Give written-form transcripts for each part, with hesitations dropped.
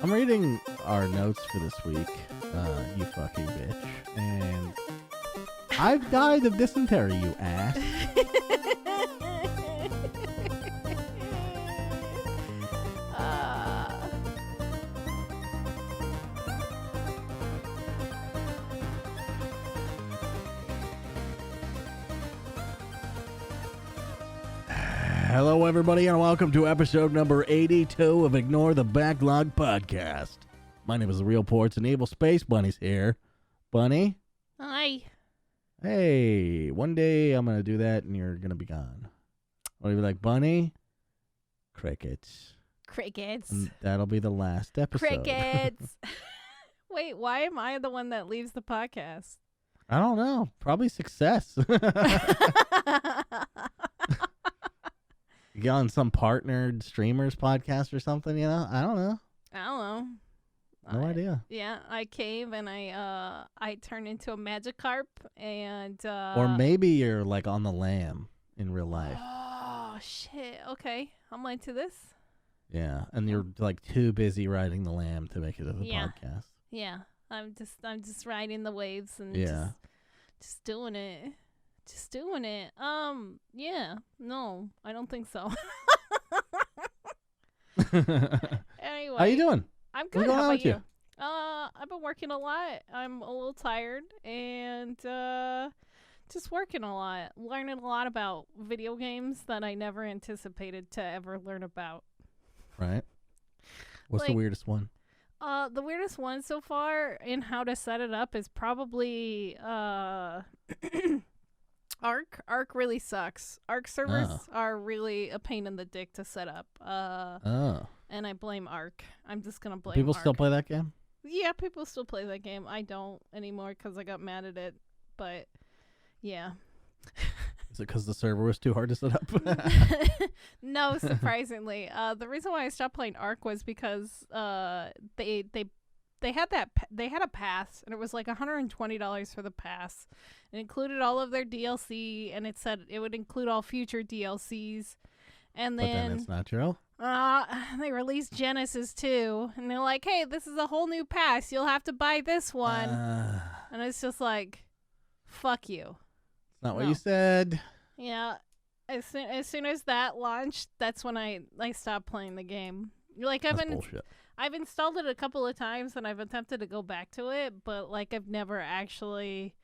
I'm reading our notes for this week, you fucking bitch, and I've died of dysentery, you ass. Hello, everybody, and welcome to episode number 82 of Ignore the Backlog podcast. My name is TheRealPortz, and EvilSpaceBunny's here. Bunny? Hi. Hey, one day I'm going to do that, and you're going to be gone. I'll be like, Bunny? Crickets. Crickets. And that'll be the last episode. Crickets. Wait, why am I the one that leaves the podcast? I don't know. Probably success. You get on some partnered streamers podcast or something, you know? I don't know. No idea. Yeah, I cave and I turn into a Magikarp and or maybe you're like on the lam in real life. Oh shit. Okay. I'm into this. Yeah, and you're like too busy riding the lamb to make it to the podcast. Yeah. I'm just riding the waves and just doing it. Just doing it. Yeah. No, I don't think so. Anyway. How you doing? I'm good. What's going How on about with you? I've been working a lot. I'm a little tired and just working a lot. Learning a lot about video games that I never anticipated to ever learn about. Right. What's the weirdest one? The weirdest one so far in how to set it up is probably Arc. Arc really sucks. Arc servers are really a pain in the dick to set up. And I blame Arc. I'm just going to blame People Arc. still play that game? Yeah, people still play that game. I don't anymore because I got mad at it. But, yeah. Is it because the server was too hard to set up? No, surprisingly. The reason why I stopped playing Arc was because they had a pass, and it was like $120 for the pass. It included all of their DLC, and it said it would include all future DLCs. And then, but then it's not true. They released Genesis 2, and they're like, hey, this is a whole new pass. You'll have to buy this one. And it's just like, fuck you. It's not what you said. Yeah. As soon as that launched, that's when I stopped playing the game. Like, Bullshit. I've installed it a couple of times, and I've attempted to go back to it, but, like, I've never actually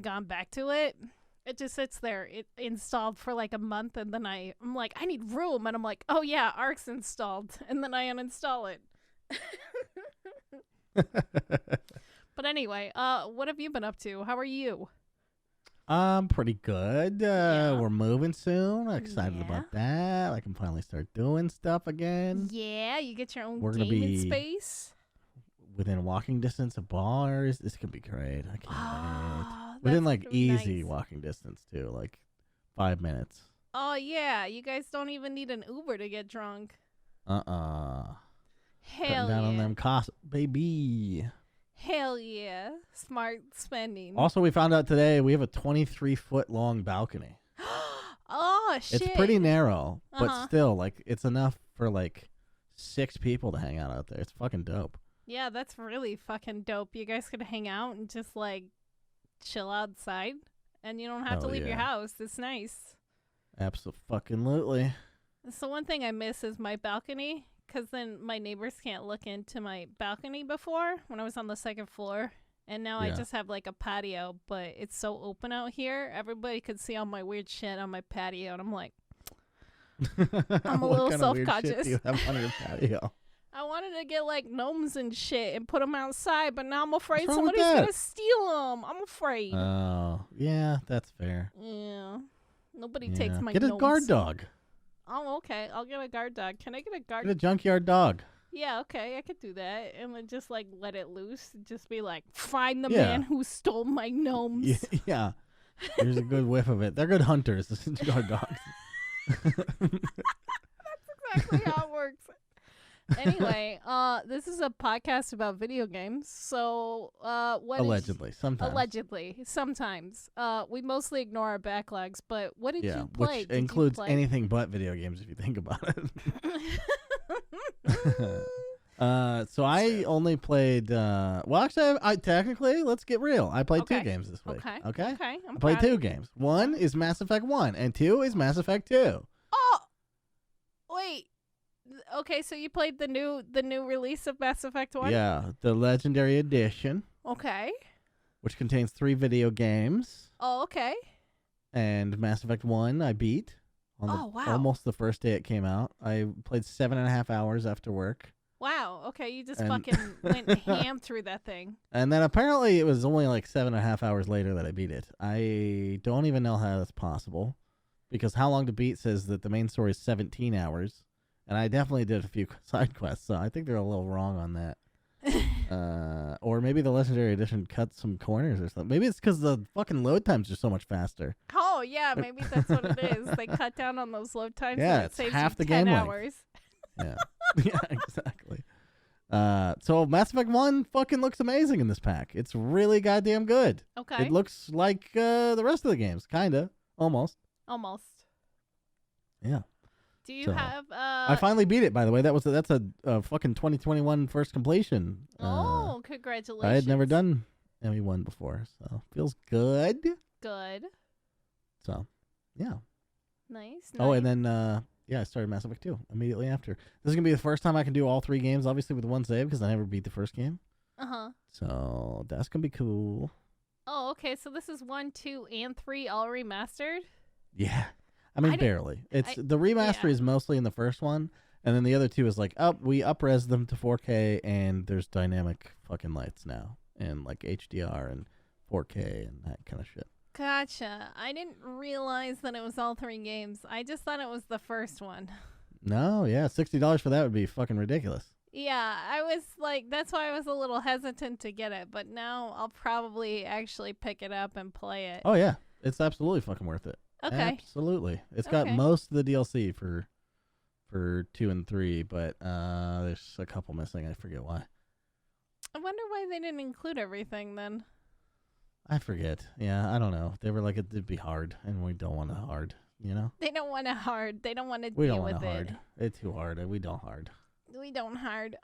gone back to it. It just sits there. It installed for, like, a month, and then I'm like, I need room, and I'm like, oh, yeah, Arc's installed, and then I uninstall it. But anyway, what have you been up to? How are you? Pretty good. We're moving soon. I'm excited about that. I can finally start doing stuff again. Yeah, you get your own We're gaming space. Within walking distance of bars. This could be great. I can't wait. Within like easy walking distance too, like 5 minutes. Oh yeah, you guys don't even need an Uber to get drunk. Hell Hell down yeah. on them costs, baby. Hell yeah. Smart spending. Also, we found out today we have a 23-foot long balcony. Oh shit. It's pretty narrow, but still, like, it's enough for like 6 people to hang out there. It's fucking dope. Yeah, that's really fucking dope. You guys could hang out and just like chill outside, and you don't have to leave your house. It's nice. Absolutely. So one thing I miss is my balcony, because then my neighbors can't look into my balcony before when I was on the second floor. And now I just have like a patio, but it's so open out here. Everybody could see all my weird shit on my patio, and I'm like, I'm a little self-conscious. What do you have on your patio? I wanted to get like gnomes and shit and put them outside, but now I'm afraid What's wrong with somebody's that? gonna steal them. I'm afraid. Oh, yeah, that's fair. Yeah. Nobody takes my Get gnomes. a guard dog. Oh, okay. I'll get a guard dog. Can I get a guard? Get a junkyard dog. Yeah, okay. I could do that. And then just like let it loose. Just be like, find the man who stole my gnomes. Yeah. There's a good whiff of it. They're good hunters, guard dogs. That's exactly how it works. Anyway, this is a podcast about video games. So, what allegedly, sometimes. Allegedly, sometimes. We mostly ignore our backlogs, but what did you play? Which includes anything but video games if you think about it. So I only played. Well, actually, I technically, let's get real. I played 2 games this week. Okay. I played 2 games. 1 is Mass Effect 1, and 2 is Mass Effect 2. Oh, wait. Okay, so you played the new release of Mass Effect 1? Yeah, the Legendary Edition. Okay. Which contains 3 video games. Oh, okay. And Mass Effect 1 I beat on almost the first day it came out. I played 7.5 hours after work. Wow. Okay, you just fucking went ham through that thing. And then apparently it was only like 7.5 hours later that I beat it. I don't even know how that's possible. Because How Long to Beat says that the main story is 17 hours. And I definitely did a few side quests, so I think they're a little wrong on that. Or maybe the Legendary Edition cut some corners or something. Maybe it's because the fucking load times are so much faster. Oh, yeah, maybe that's what it is. They cut down on those load times. Yeah, it's half the 10 game hours. Yeah. Yeah, exactly. So Mass Effect 1 fucking looks amazing in this pack. It's really goddamn good. Okay. It looks like the rest of the games, kind of. Almost. Yeah. Do you have... I finally beat it, by the way. That's a fucking 2021 first completion. Congratulations. I had never done ME1 before, so feels good. Good. So, yeah. Nice. Oh, and then, I started Mass Effect 2 immediately after. This is going to be the first time I can do all 3 games, obviously, with one save, because I never beat the first game. Uh-huh. So, that's going to be cool. Oh, okay. So this is 1, 2, and 3 all remastered? Yeah. I mean, barely. The remaster is mostly in the first one, and then the other 2 is like, we up-res them to 4K, and there's dynamic fucking lights now, and like HDR and 4K and that kind of shit. Gotcha. I didn't realize that it was all 3 games. I just thought it was the first one. No, yeah, $60 for that would be fucking ridiculous. Yeah, I was like, that's why I was a little hesitant to get it, but now I'll probably actually pick it up and play it. Oh, yeah. It's absolutely fucking worth it. Okay. Absolutely. It's got most of the DLC for 2 and 3, but there's a couple missing. I forget why. I wonder why they didn't include everything then. I forget. Yeah, I don't know. They were like, it'd be hard, and we don't want it hard, you know? They don't want it hard. They don't want to we deal don't with want it. Hard. It's too hard. We don't hard. We don't hard.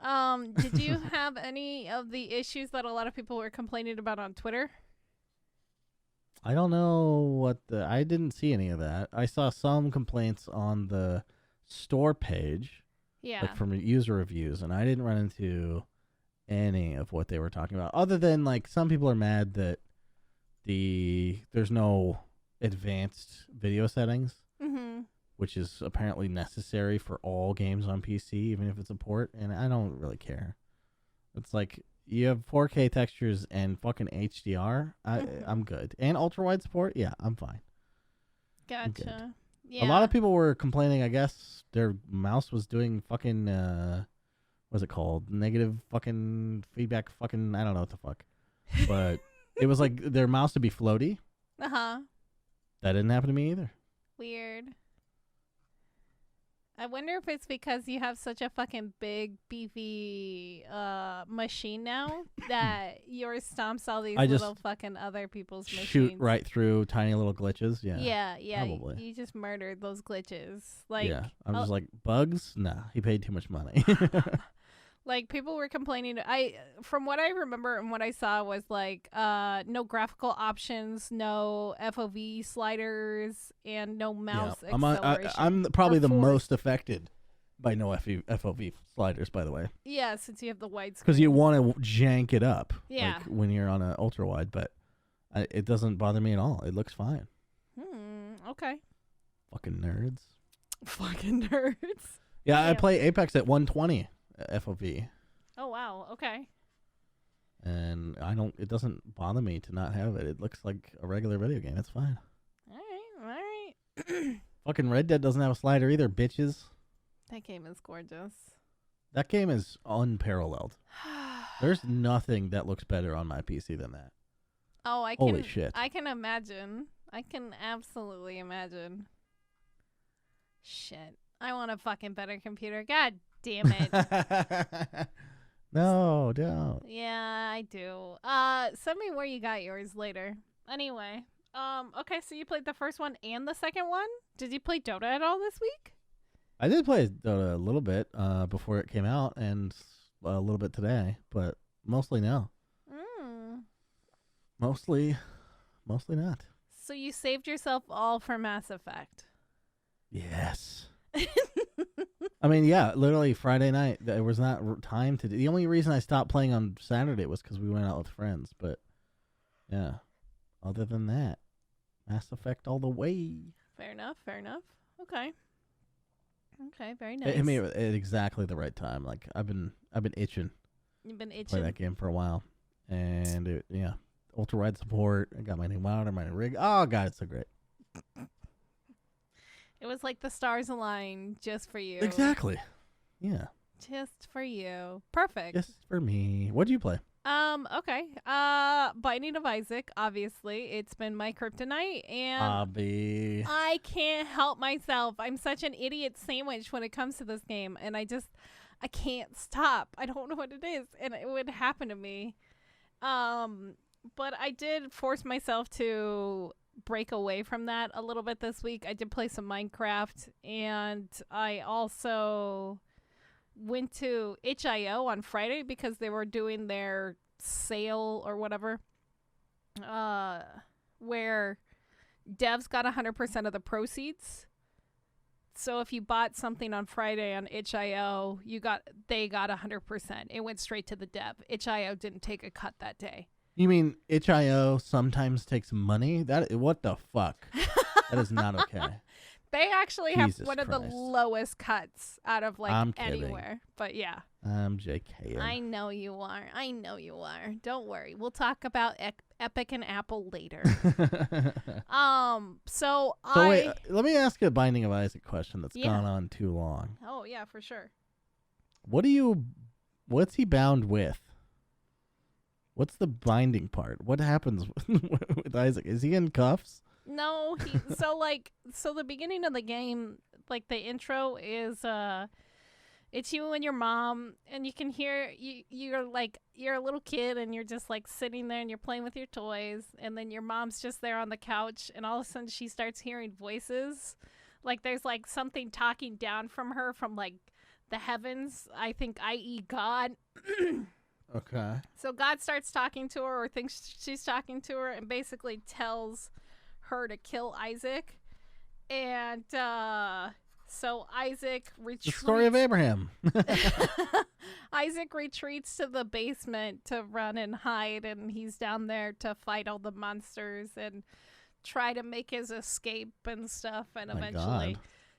Did you have any of the issues that a lot of people were complaining about on Twitter? I don't know I didn't see any of that. I saw some complaints on the store page. Yeah. Like from user reviews, and I didn't run into any of what they were talking about. Other than like some people are mad that there's no advanced video settings, which is apparently necessary for all games on PC, even if it's a port, and I don't really care. It's like you have 4K textures and fucking HDR. I'm good. And ultra-wide support, yeah, I'm fine. Gotcha. Yeah. A lot of people were complaining, I guess, their mouse was doing fucking, what's it called? Negative fucking feedback fucking, I don't know what the fuck. But it was like their mouse would be floaty. Uh-huh. That didn't happen to me either. Weird. I wonder if it's because you have such a fucking big, beefy machine now that yours stomps all these little fucking other people's machines. Shoot right through tiny little glitches. Yeah. Yeah. Probably. You just murdered those glitches. Like, yeah. I'm just like, bugs? Nah, he paid too much money. Like, people were complaining. From what I remember and what I saw was like no graphical options, no FOV sliders, and no mouse acceleration. I'm probably the most affected by no FOV sliders, by the way. Yeah, since you have the widescreen. Because you want to jank it up like when you're on an ultra wide, but it doesn't bother me at all. It looks fine. Okay. Fucking nerds. Fucking nerds. Yeah, damn. I play Apex at 120 FOV. Oh, wow. Okay. And it doesn't bother me to not have it. It looks like a regular video game. It's fine. All right. Fucking Red Dead doesn't have a slider either, bitches. That game is gorgeous. That game is unparalleled. There's nothing that looks better on my PC than that. Oh, Holy shit. I can imagine. I can absolutely imagine. Shit. I want a fucking better computer. God damn it. No, don't. Yeah, I do. Send me where you got yours later. Anyway. Okay, so you played the first one and the second one? Did you play Dota at all this week? I did play Dota a little bit before it came out, and a little bit today, but mostly no. Mostly not. So you saved yourself all for Mass Effect. Yes. I mean, yeah, literally Friday night, there was not time to do. The only reason I stopped playing on Saturday was because we went out with friends. But, yeah, other than that, Mass Effect all the way. Fair enough. Okay, very nice. It hit me at exactly the right time. Like, I've been itching. You've been itching? Play that game for a while. And, ultra wide support. I got my new monitor, my new rig. Oh, God, it's so great. It was like the stars aligned just for you. Exactly. Yeah. Just for you. Perfect. Just for me. What'd you play? Okay. Binding of Isaac, obviously. It's been my kryptonite, and I can't help myself. I'm such an idiot sandwich when it comes to this game, and I can't stop. I don't know what it is, and it would happen to me. But I did force myself to break away from that a little bit this week. I did play some Minecraft, and I also went to itch.io on Friday because they were doing their sale or whatever, where devs got 100% of the proceeds. So if you bought something on Friday on itch.io, they got 100%. It went straight to the dev. Itch.io didn't take a cut that day. You mean itch.io sometimes takes money? What the fuck? That is not okay. They actually have one of the lowest cuts out of anywhere. But yeah. I'm JK. I know you are. Don't worry. We'll talk about Epic and Apple later. Wait, let me ask a Binding of Isaac question that's gone on too long. Oh yeah, for sure. What's he bound with? What's the binding part? What happens with Isaac? Is he in cuffs? No, so the beginning of the game, like the intro is it's you and your mom, and you can hear you're a little kid, and you're just like sitting there and you're playing with your toys, and then your mom's just there on the couch, and all of a sudden she starts hearing voices. Like there's like something talking down from her from like the heavens, I think, i.e. God. Okay. So God starts talking to her, or thinks she's talking to her, and basically tells her to kill Isaac. And so Isaac retreats. The story of Abraham. Isaac retreats to the basement to run and hide, and he's down there to fight all the monsters and try to make his escape and stuff, and eventually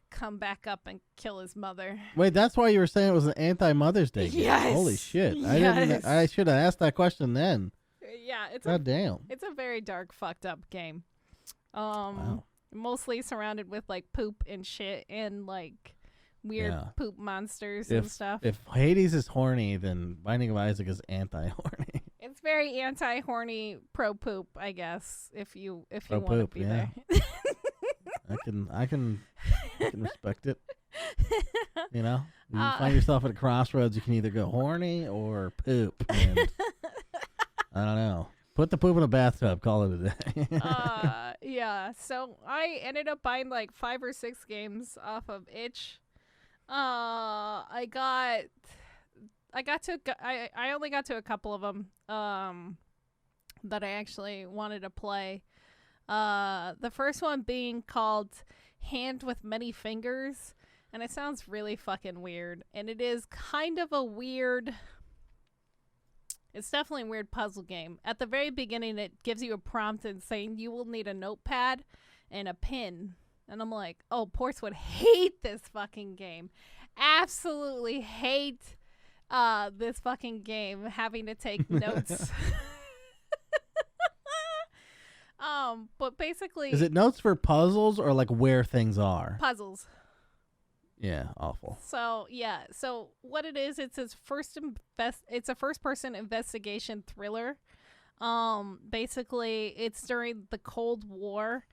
come back up and kill his mother. Wait, that's why you were saying it was an anti-Mother's Day game. Yes. Holy shit. Yes. I should have asked that question then. Yeah, it's damn. It's a very dark, fucked up game. Wow. Mostly surrounded with like poop and shit and like weird poop monsters and stuff. If Hades is horny, then Binding of Isaac is anti-horny. It's very anti-horny, pro-poop, I guess, if you want to be there. I can respect it. You know, you find yourself at a crossroads. You can either go horny or poop. And I don't know. Put the poop in a bathtub. Call it a day. Yeah. So I ended up buying like 5 or 6 games off of itch. I only got to a couple of them that I actually wanted to play. The first one being called Hand with Many Fingers, and it sounds really fucking weird, and it is kind of a weird, it's definitely a weird puzzle game. At the very beginning, it gives you a prompt and saying you will need a notepad and a pen, and I'm like, oh, Ports would hate this fucking game. Absolutely hate this fucking game, having to take notes. But basically, is it notes for puzzles or like where things are? Puzzles. Yeah, awful. So yeah, so what it is, it's a first-person investigation thriller. Basically, it's during the Cold War,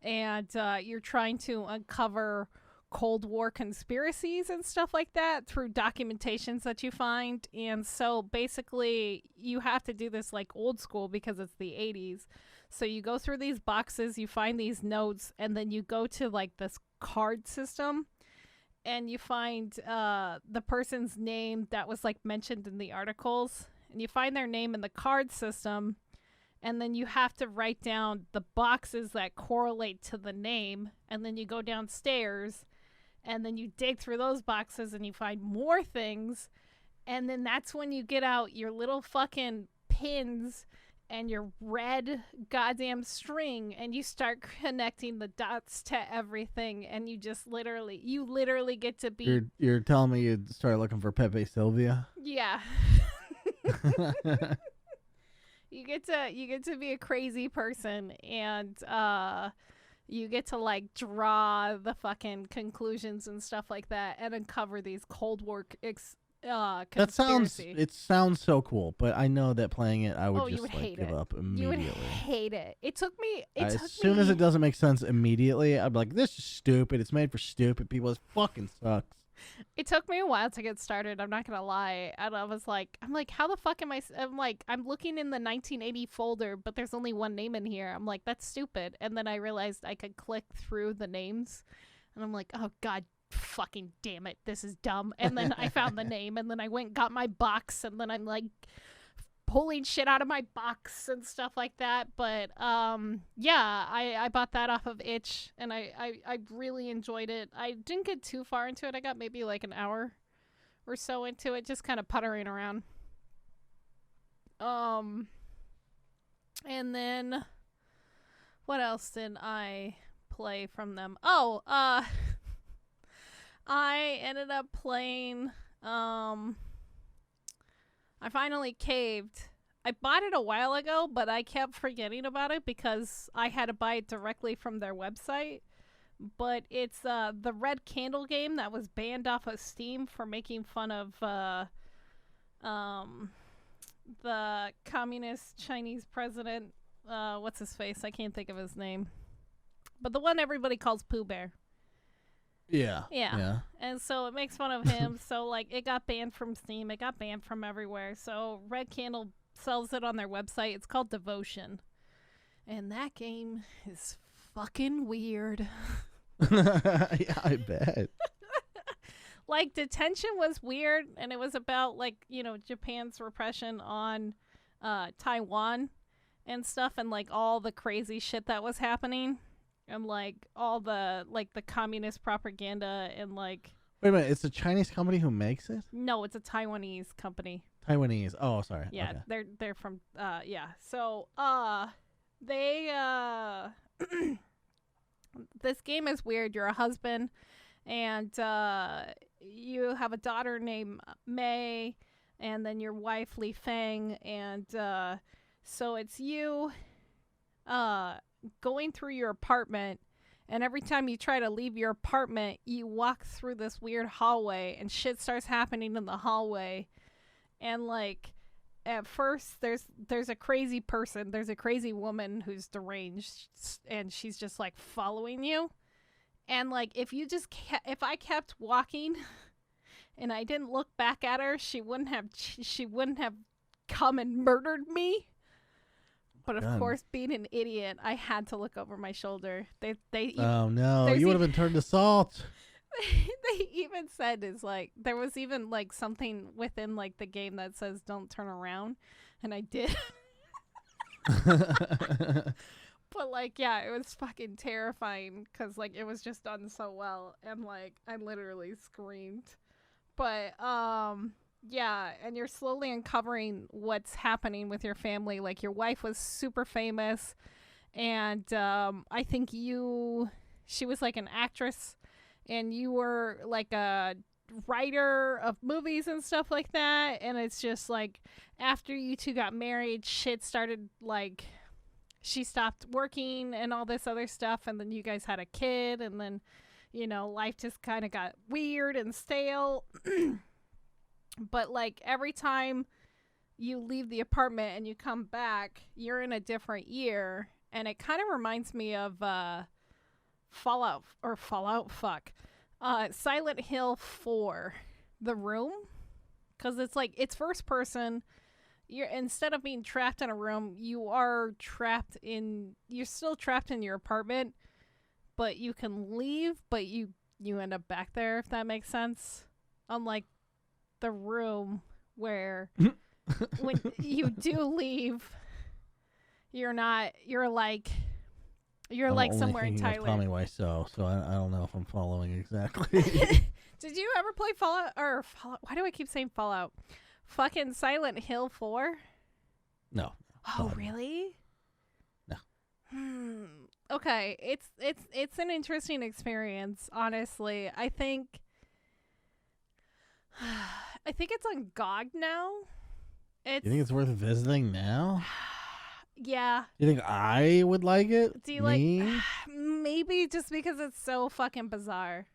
and you're trying to uncover Cold War conspiracies and stuff like that through documentations that you find. And so basically, you have to do this like old school because it's the 80s. So you go through these boxes, you find these notes, and then you go to like this card system, and you find the person's name that was like mentioned in the articles, and you find their name in the card system, and then you have to write down the boxes that correlate to the name, and then you go downstairs, and then you dig through those boxes and you find more things, and then that's when you get out your little fucking pins and your red goddamn string, and you start connecting the dots to everything, and you just literally get to be... You're telling me you started looking for Pepe Sylvia? Yeah. You get to be a crazy person, and you get to like draw the fucking conclusions and stuff like that, and uncover these Cold War conspiracy. It sounds so cool, but I know that playing it, I would you would hate give it. up immediately. You would hate it. It took me. As soon as it doesn't make sense immediately, I'd be like, "This is stupid. It's made for stupid people. It fucking sucks." It took me a while to get started. I'm not gonna lie. And I'm like, how the fuck am I? I'm looking in the 1980 folder, but there's only one name in here. I'm like, that's stupid. And then I realized I could click through the names, and I'm like, oh god, fucking damn it, this is dumb. And then I found the name, and then I went and got my box, and then I'm like pulling shit out of my box and stuff like that. But yeah, I bought that off of itch, and I really enjoyed it. I didn't get too far into it. I got maybe like an hour or so into it, just kind of puttering around. And then what else did I play from them? I ended up playing, I finally caved. I bought it a while ago, but I kept forgetting about it because I had to buy it directly from their website. But it's the Red Candle game that was banned off of Steam for making fun of the communist Chinese president. What's his face? I can't think of his name. But the one everybody calls Pooh Bear. Yeah. And so it makes fun of him. So, like, it got banned from Steam. It got banned from everywhere. So Red Candle sells it on their website. It's called Devotion. And that game is fucking weird. Yeah, I bet. Like, Detention was weird. And it was about, like, you know, Japan's repression on Taiwan and stuff. And, like, all the crazy shit that was happening. And, like, all the, like, the communist propaganda and, like... Wait a minute, it's a Chinese company who makes it? No, it's a Taiwanese company. Taiwanese. Oh, sorry. Yeah, okay. they're from, yeah. So, they, this game is weird. You're a husband, and, you have a daughter named Mei, and then your wife, Li Feng, and, so it's you, going through your apartment, and every time you try to leave your apartment, you walk through this weird hallway, and shit starts happening in the hallway. And, like, at first there's a crazy person, there's a crazy woman who's deranged, and she's just like following you. And, like, if I kept walking and I didn't look back at her, she wouldn't have come and murdered me. But of course, being an idiot, I had to look over my shoulder. Oh no, you would have been turned to salt. They even said there was even like something within like the game that says don't turn around, and I did. But like, yeah, it was fucking terrifying because like it was just done so well, and like I literally screamed. But yeah, and you're slowly uncovering what's happening with your family. Like, your wife was super famous, and I think she was like an actress, and you were like a writer of movies and stuff like that. And it's just like, after you two got married, shit started, like, she stopped working and all this other stuff, and then you guys had a kid, and then, you know, life just kind of got weird and stale. But, like, every time you leave the apartment and you come back, you're in a different year. And it kind of reminds me of Silent Hill 4, The Room. Because it's, like, it's first person. Instead of being trapped in a room, you're still trapped in your apartment. But you can leave, but you you end up back there, if that makes sense. Unlike the room where when you do leave, you're like somewhere entirely. Tell me why so I don't know if I'm following exactly. Did you ever play Fallout? Why do I keep saying Fallout? Fucking Silent Hill 4? No. Oh, really? No. Okay, it's an interesting experience, honestly. I think it's on GOG now. You think it's worth visiting now? Yeah. You think I would like it? Do you like maybe just because it's so fucking bizarre.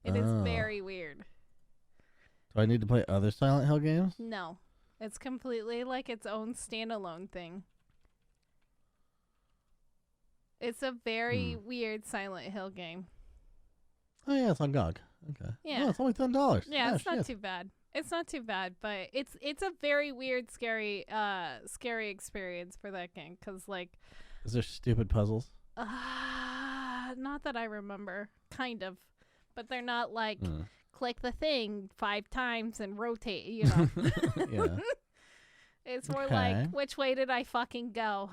It is very weird. Do I need to play other Silent Hill games? No. It's completely like its own standalone thing. It's a very weird Silent Hill game. Oh yeah, it's on GOG. Okay. Yeah. Oh, it's only $10. Yeah, it's not too bad. It's not too bad, but it's a very weird, scary experience for that game. Cause like, is there stupid puzzles? Not that I remember. Kind of, but they're not like click the thing 5 times and rotate. You know. Yeah. It's more like, which way did I fucking go?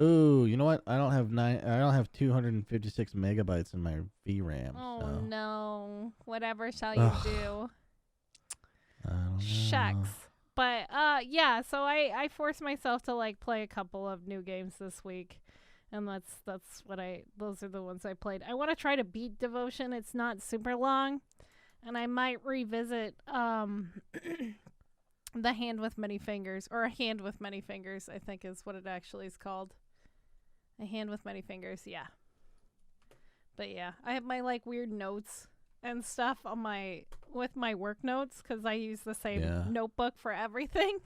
Ooh, you know what? I don't have 256 megabytes in my VRAM. Oh no! Whatever shall you do? I don't know. Shucks. But yeah. So I forced myself to like play a couple of new games this week, and that's what those are the ones I played. I want to try to beat Devotion. It's not super long, and I might revisit The Hand with Many Fingers, or A Hand with Many Fingers, I think is what it actually is called. A Hand with Many Fingers, yeah. But yeah, I have my like weird notes and stuff on with my work notes because I use the same notebook for everything.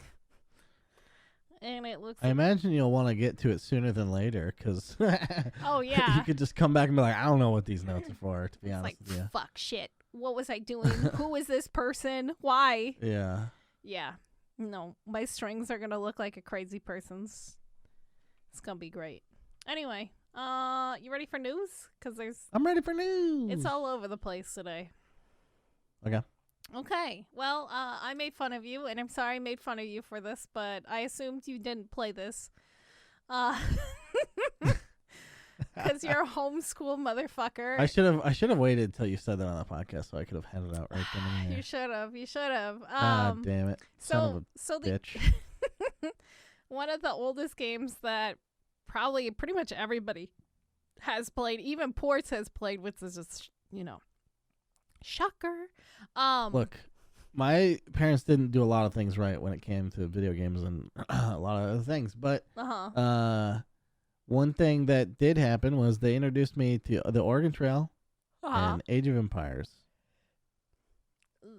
And it looks. I imagine you'll want to get to it sooner than later because. Oh yeah. You could just come back and be like, I don't know what these notes are for. To be honest with you. Fuck shit. What was I doing? Who is this person? Why? Yeah. Yeah. No, my strings are gonna look like a crazy person's. It's gonna be great. Anyway, you ready for news? I'm ready for news. It's all over the place today. Okay. Well, I made fun of you, and I'm sorry I made fun of you for this, but I assumed you didn't play this. Because you're a homeschool motherfucker. I should have waited till you said that on the podcast so I could have handed it out right then and there. You should have. God damn it. Son of a bitch. One of the oldest games that probably pretty much everybody has played, even Ports has played, which is just, shocker. Look, my parents didn't do a lot of things right when it came to video games and a lot of other things, but one thing that did happen was they introduced me to the Oregon Trail and Age of Empires.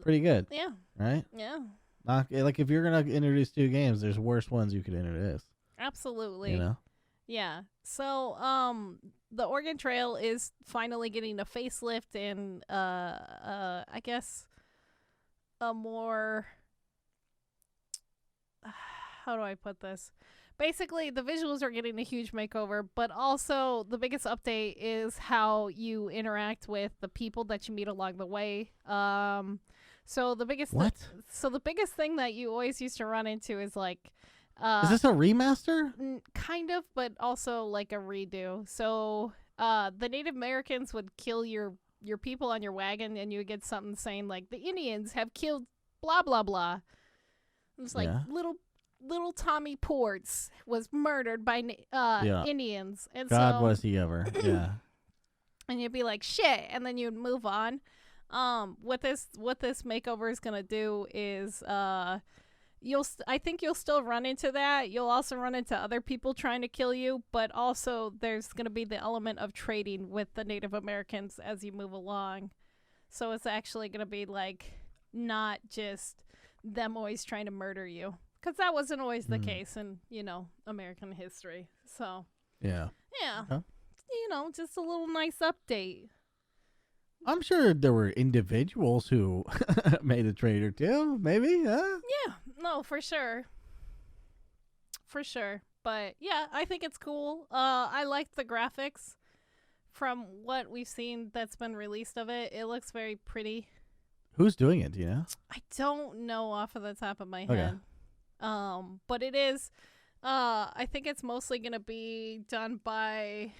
Pretty good. Yeah. Right? Yeah. Like if you're going to introduce 2 games, there's worse ones you could introduce. Absolutely. Yeah. So, the Oregon Trail is finally getting a facelift and, I guess, a more, how do I put this? Basically, the visuals are getting a huge makeover, but also the biggest update is how you interact with the people that you meet along the way. So the biggest the biggest thing that you always used to run into is like, is this a remaster? Kind of, but also like a redo. So the Native Americans would kill your people on your wagon, and you would get something saying like the Indians have killed blah blah blah. It was like little Tommy Ports was murdered by Indians, and God was he ever? Yeah. And you'd be like shit, and then you'd move on. What this makeover is gonna do is I think you'll still run into that. You'll also run into other people trying to kill you, but also there's gonna be the element of trading with the Native Americans as you move along. So it's actually gonna be like not just them always trying to murder you. Because that wasn't always the case in, American history. So, yeah. Huh? Just a little nice update. I'm sure there were individuals who made a trade or two, maybe, huh? Yeah, no, for sure. For sure. But, yeah, I think it's cool. I like the graphics from what we've seen that's been released of it, it looks very pretty. Who's doing it? Do you know? I don't know off of the top of my Okay. head. But it is. I think it's mostly gonna be done by.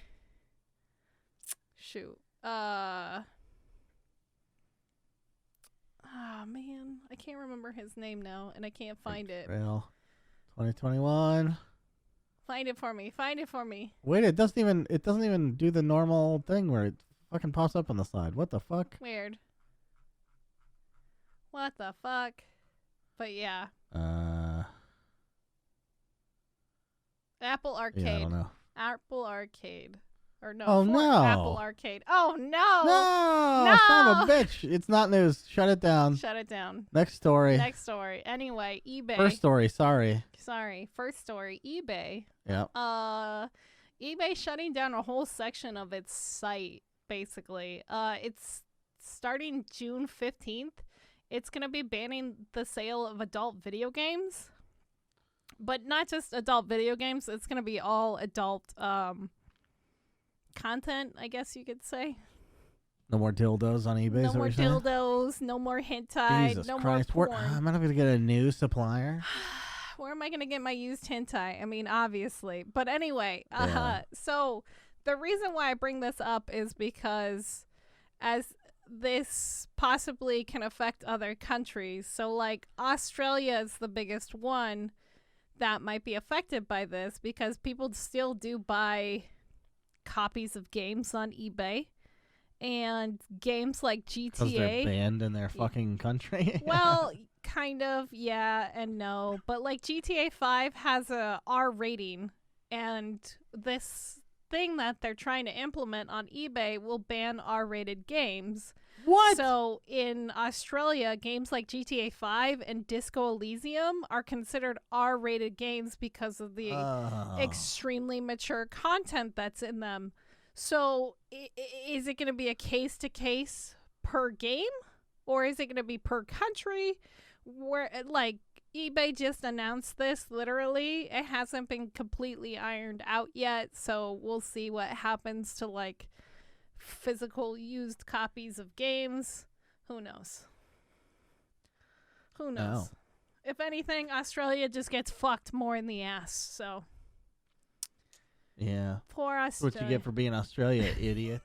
Shoot. Oh man, I can't remember his name now, and I can't find it. Real 2021. Find it for me. Find it for me. Wait, it doesn't even do the normal thing where it fucking pops up on the side. What the fuck? Weird. What the fuck? But yeah. Apple Arcade. Yeah, I don't know. Apple Arcade. Or no. Oh, no. Apple Arcade. Oh no. No, son of a bitch. It's not news. Shut it down. Shut it down. Next story. Next story. Anyway, eBay. First story. Sorry. First story. eBay. Yeah. eBay shutting down a whole section of its site, basically. It's starting June 15th. It's going to be banning the sale of adult video games. But not just adult video games. It's going to be all adult content, I guess you could say. No more dildos on eBay. No more dildos. No more hentai. Jesus no Christ. more porn. I'm not going to get a new supplier. Where am I going to get my used hentai? I mean, obviously. But anyway, Yeah. So the reason why I bring this up is because as this possibly can affect other countries. So like Australia is the biggest one that might be affected by this because people still do buy copies of games on eBay. And games like GTA. Because they're banned in their fucking country. Well, kind of, yeah and no. But like GTA 5 has a R rating, and this thing that they're trying to implement on eBay will ban R-rated games. What? So in Australia, games like GTA 5 and Disco Elysium are considered R-rated games because of the extremely mature content that's in them. So is it going to be a case-to-case per game? Or is it going to be per country? Where, like, eBay just announced this, literally. It hasn't been completely ironed out yet, so we'll see what happens to, like, physical used copies of games. Who knows? Who knows? Oh. If anything, Australia just gets fucked more in the ass, so. Yeah. Poor Australia. That's what you get for being Australia, idiot.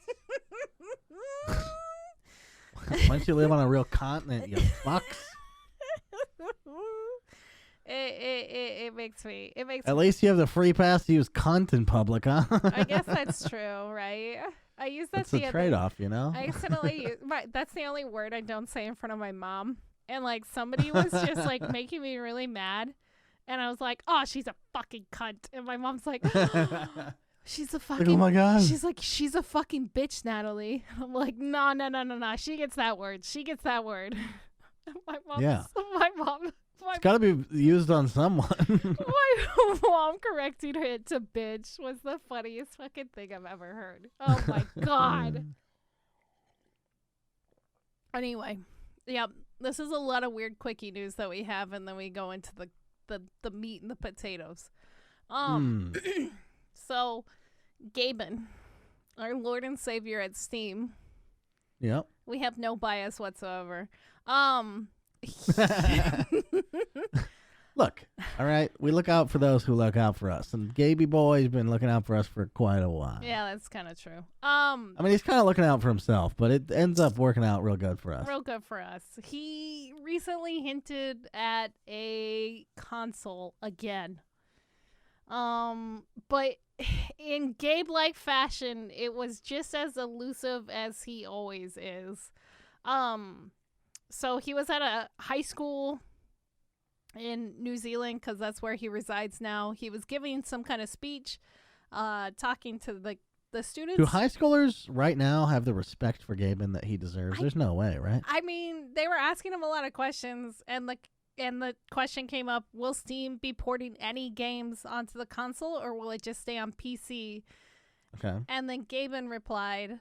Why don't you live on a real continent, you fucks? It makes me. At least you have the free pass to use cunt in public, huh? I guess that's true, right? I use that. That's a trade-off, you know. I accidentally use. That's the only word I don't say in front of my mom. And like somebody was just like making me really mad, and I was like, "Oh, she's a fucking cunt," and my mom's like. She's a fucking. Like, oh my god. She's like, she's a fucking bitch, Natalie. I'm like, no. She gets that word. My mom. Yeah. My mom. It's got to be used on someone. My mom correcting her to bitch was the funniest fucking thing I've ever heard. Oh my god. Anyway, yeah, this is a lot of weird quickie news that we have, and then we go into the meat and the potatoes. So, Gaben, our Lord and Savior at Steam. Yep. We have no bias whatsoever. Look, all right, we look out for those who look out for us, and Gaby Boy's been looking out for us for quite a while. Yeah, that's kind of true. I mean, he's kind of looking out for himself, but it ends up working out real good for us. Real good for us. He recently hinted at a console again. But in Gabe-like fashion, it was just as elusive as he always is. So he was at a high school in New Zealand, because that's where he resides now. He was giving some kind of speech, talking to the students. Do high schoolers right now have the respect for Gaben that he deserves? There's no way, right? I mean, they were asking him a lot of questions, and the question came up, will Steam be porting any games onto the console, or will it just stay on PC? Okay. And then Gaben replied,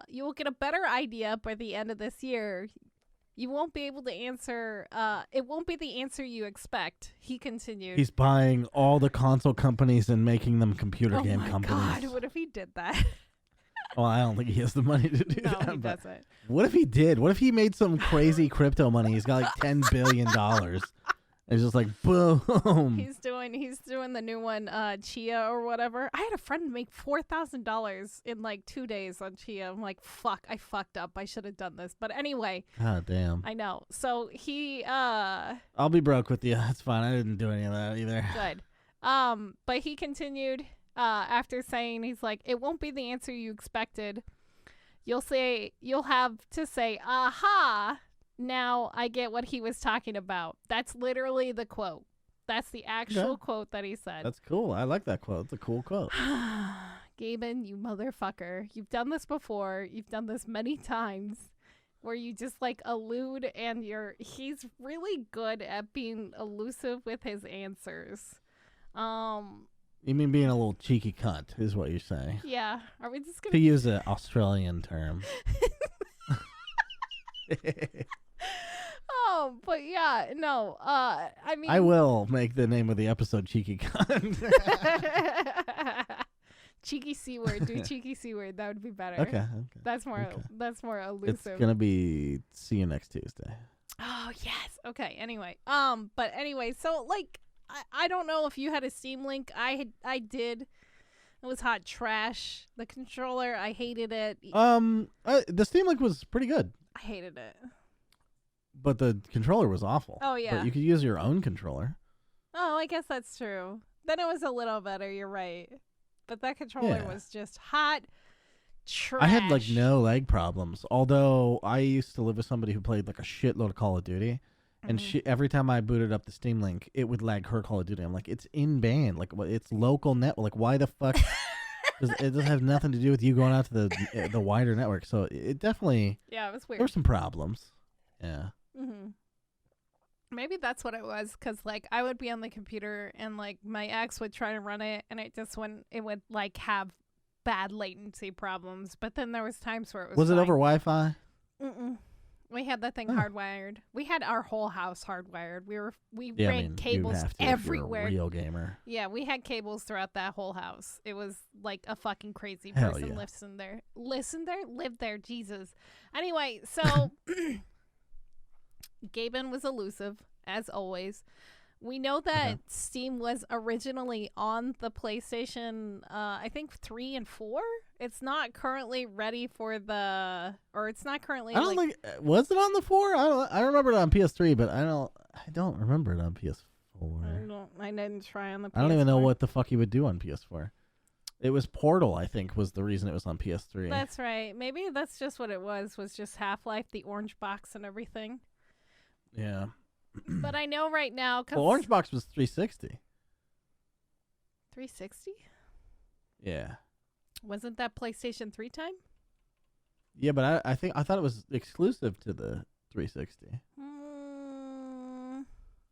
you will get a better idea by the end of this year. You won't be able to answer, it won't be the answer you expect, he continued. He's buying all the console companies and making them computer game companies. Oh my god, what if he did that? Well, I don't think he has the money to do No, that. he but doesn't. what if he did? What if he made some crazy crypto money? He's got like $10 billion. And it's just like, boom. He's doing the new one, Chia or whatever. I had a friend make $4,000 in like 2 days on Chia. I'm like, fuck, I fucked up. I should have done this. But anyway. God damn. I know. So he I'll be broke with you. That's fine. I didn't do any of that either. Good. But he continued after saying, he's like, it won't be the answer you expected. You'll have to say, aha. Now I get what he was talking about. That's literally the quote. That's the actual quote that he said. That's cool. I like that quote. It's a cool quote. Gaben, you motherfucker. You've done this before. You've done this many times where you just like allude and he's really good at being elusive with his answers. You mean being a little cheeky cunt is what you're saying. Yeah. Are we just going to use an Australian term? Oh, but yeah, no. I mean, I will make the name of the episode "Cheeky Cunt." Cheeky C word. Do cheeky C word. That would be better. Okay. That's more elusive. It's gonna be see you next Tuesday. Oh yes. Okay. Anyway. But anyway, so like, I don't know if you had a Steam Link. I did. It was hot trash. The controller, I hated it. The Steam Link was pretty good. I hated it. But the controller was awful. Oh, yeah. But you could use your own controller. Oh, I guess that's true. Then it was a little better. You're right. But that controller was just hot trash. I had like no lag problems. Although I used to live with somebody who played like a shitload of Call of Duty. And every time I booted up the Steam Link, it would lag her Call of Duty. I'm like, it's in band. Like, it's local net. Like, why the fuck? It doesn't have nothing to do with you going out to the wider network. So it definitely. Yeah, it was weird. There were some problems. Yeah. Maybe that's what it was, because like I would be on the computer and like my ex would try to run it and it would like have bad latency problems. But then there was times where it was Was fine. it over Wi-Fi? We had that thing hardwired. We had our whole house hardwired. We ran cables everywhere. If you're a real gamer. Yeah, we had cables throughout that whole house. It was like a fucking crazy Hell person yeah. lived there. Jesus. Anyway, so Gaben was elusive, as always. We know that Steam was originally on the PlayStation, I think 3 and 4. It's not currently ready for it's not currently. I don't think was it on the 4. I remember it on PS3, but I don't remember it on PS4. I didn't try on the PS4. I don't even know what the fuck you would do on PS4. It was Portal, I think, was the reason it was on PS3. That's right. Maybe that's just what it was just Half-Life, the orange box and everything. Yeah. But I know right now, well, Orange Box was 360. 360? Yeah. Wasn't that PlayStation 3 time? Yeah, but I thought it was exclusive to the 360.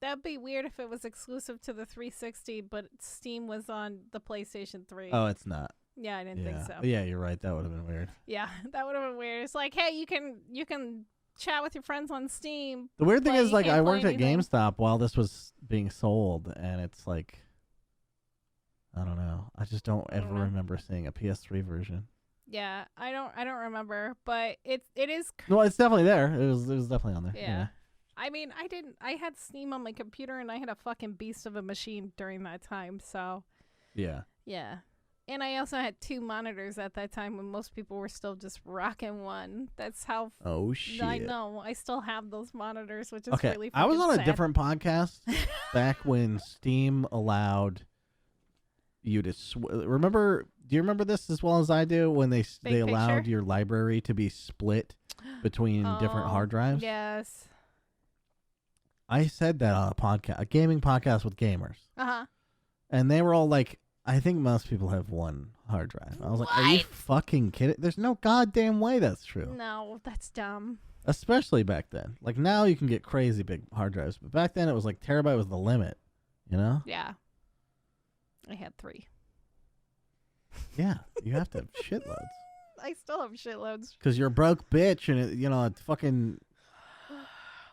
That'd be weird if it was exclusive to the 360, but Steam was on the PlayStation 3. Oh, it's not. Yeah, I didn't think so. Yeah, you're right. That would have been weird. Yeah, that would have been weird. It's like, hey, you can chat with your friends on Steam. The weird thing is, like, I worked at GameStop while this was being sold, and it's like, I don't know. I just don't ever remember seeing a PS3 version. Yeah, I don't remember, but it is. No, it's definitely there. It was definitely on there. Yeah. I mean, I had Steam on my computer, and I had a fucking beast of a machine during that time. So. Yeah. Yeah. And I also had 2 monitors at that time when most people were still just rocking one. That's how. Oh, shit. I know. I still have those monitors, which is really fucking I was on sad. a different podcast back when Steam allowed you to... Do you remember this as well as I do? When they allowed your library to be split between different hard drives? Yes. I said that on a gaming podcast with gamers. Uh-huh. And they were all like... I think most people have one hard drive. I was like, are you fucking kidding? There's no goddamn way that's true. No, that's dumb. Especially back then. Like, now you can get crazy big hard drives. But back then, it was like terabyte was the limit. You know? Yeah. I had 3. Yeah. You have to have shitloads. I still have shitloads. Because you're a broke bitch and, it's fucking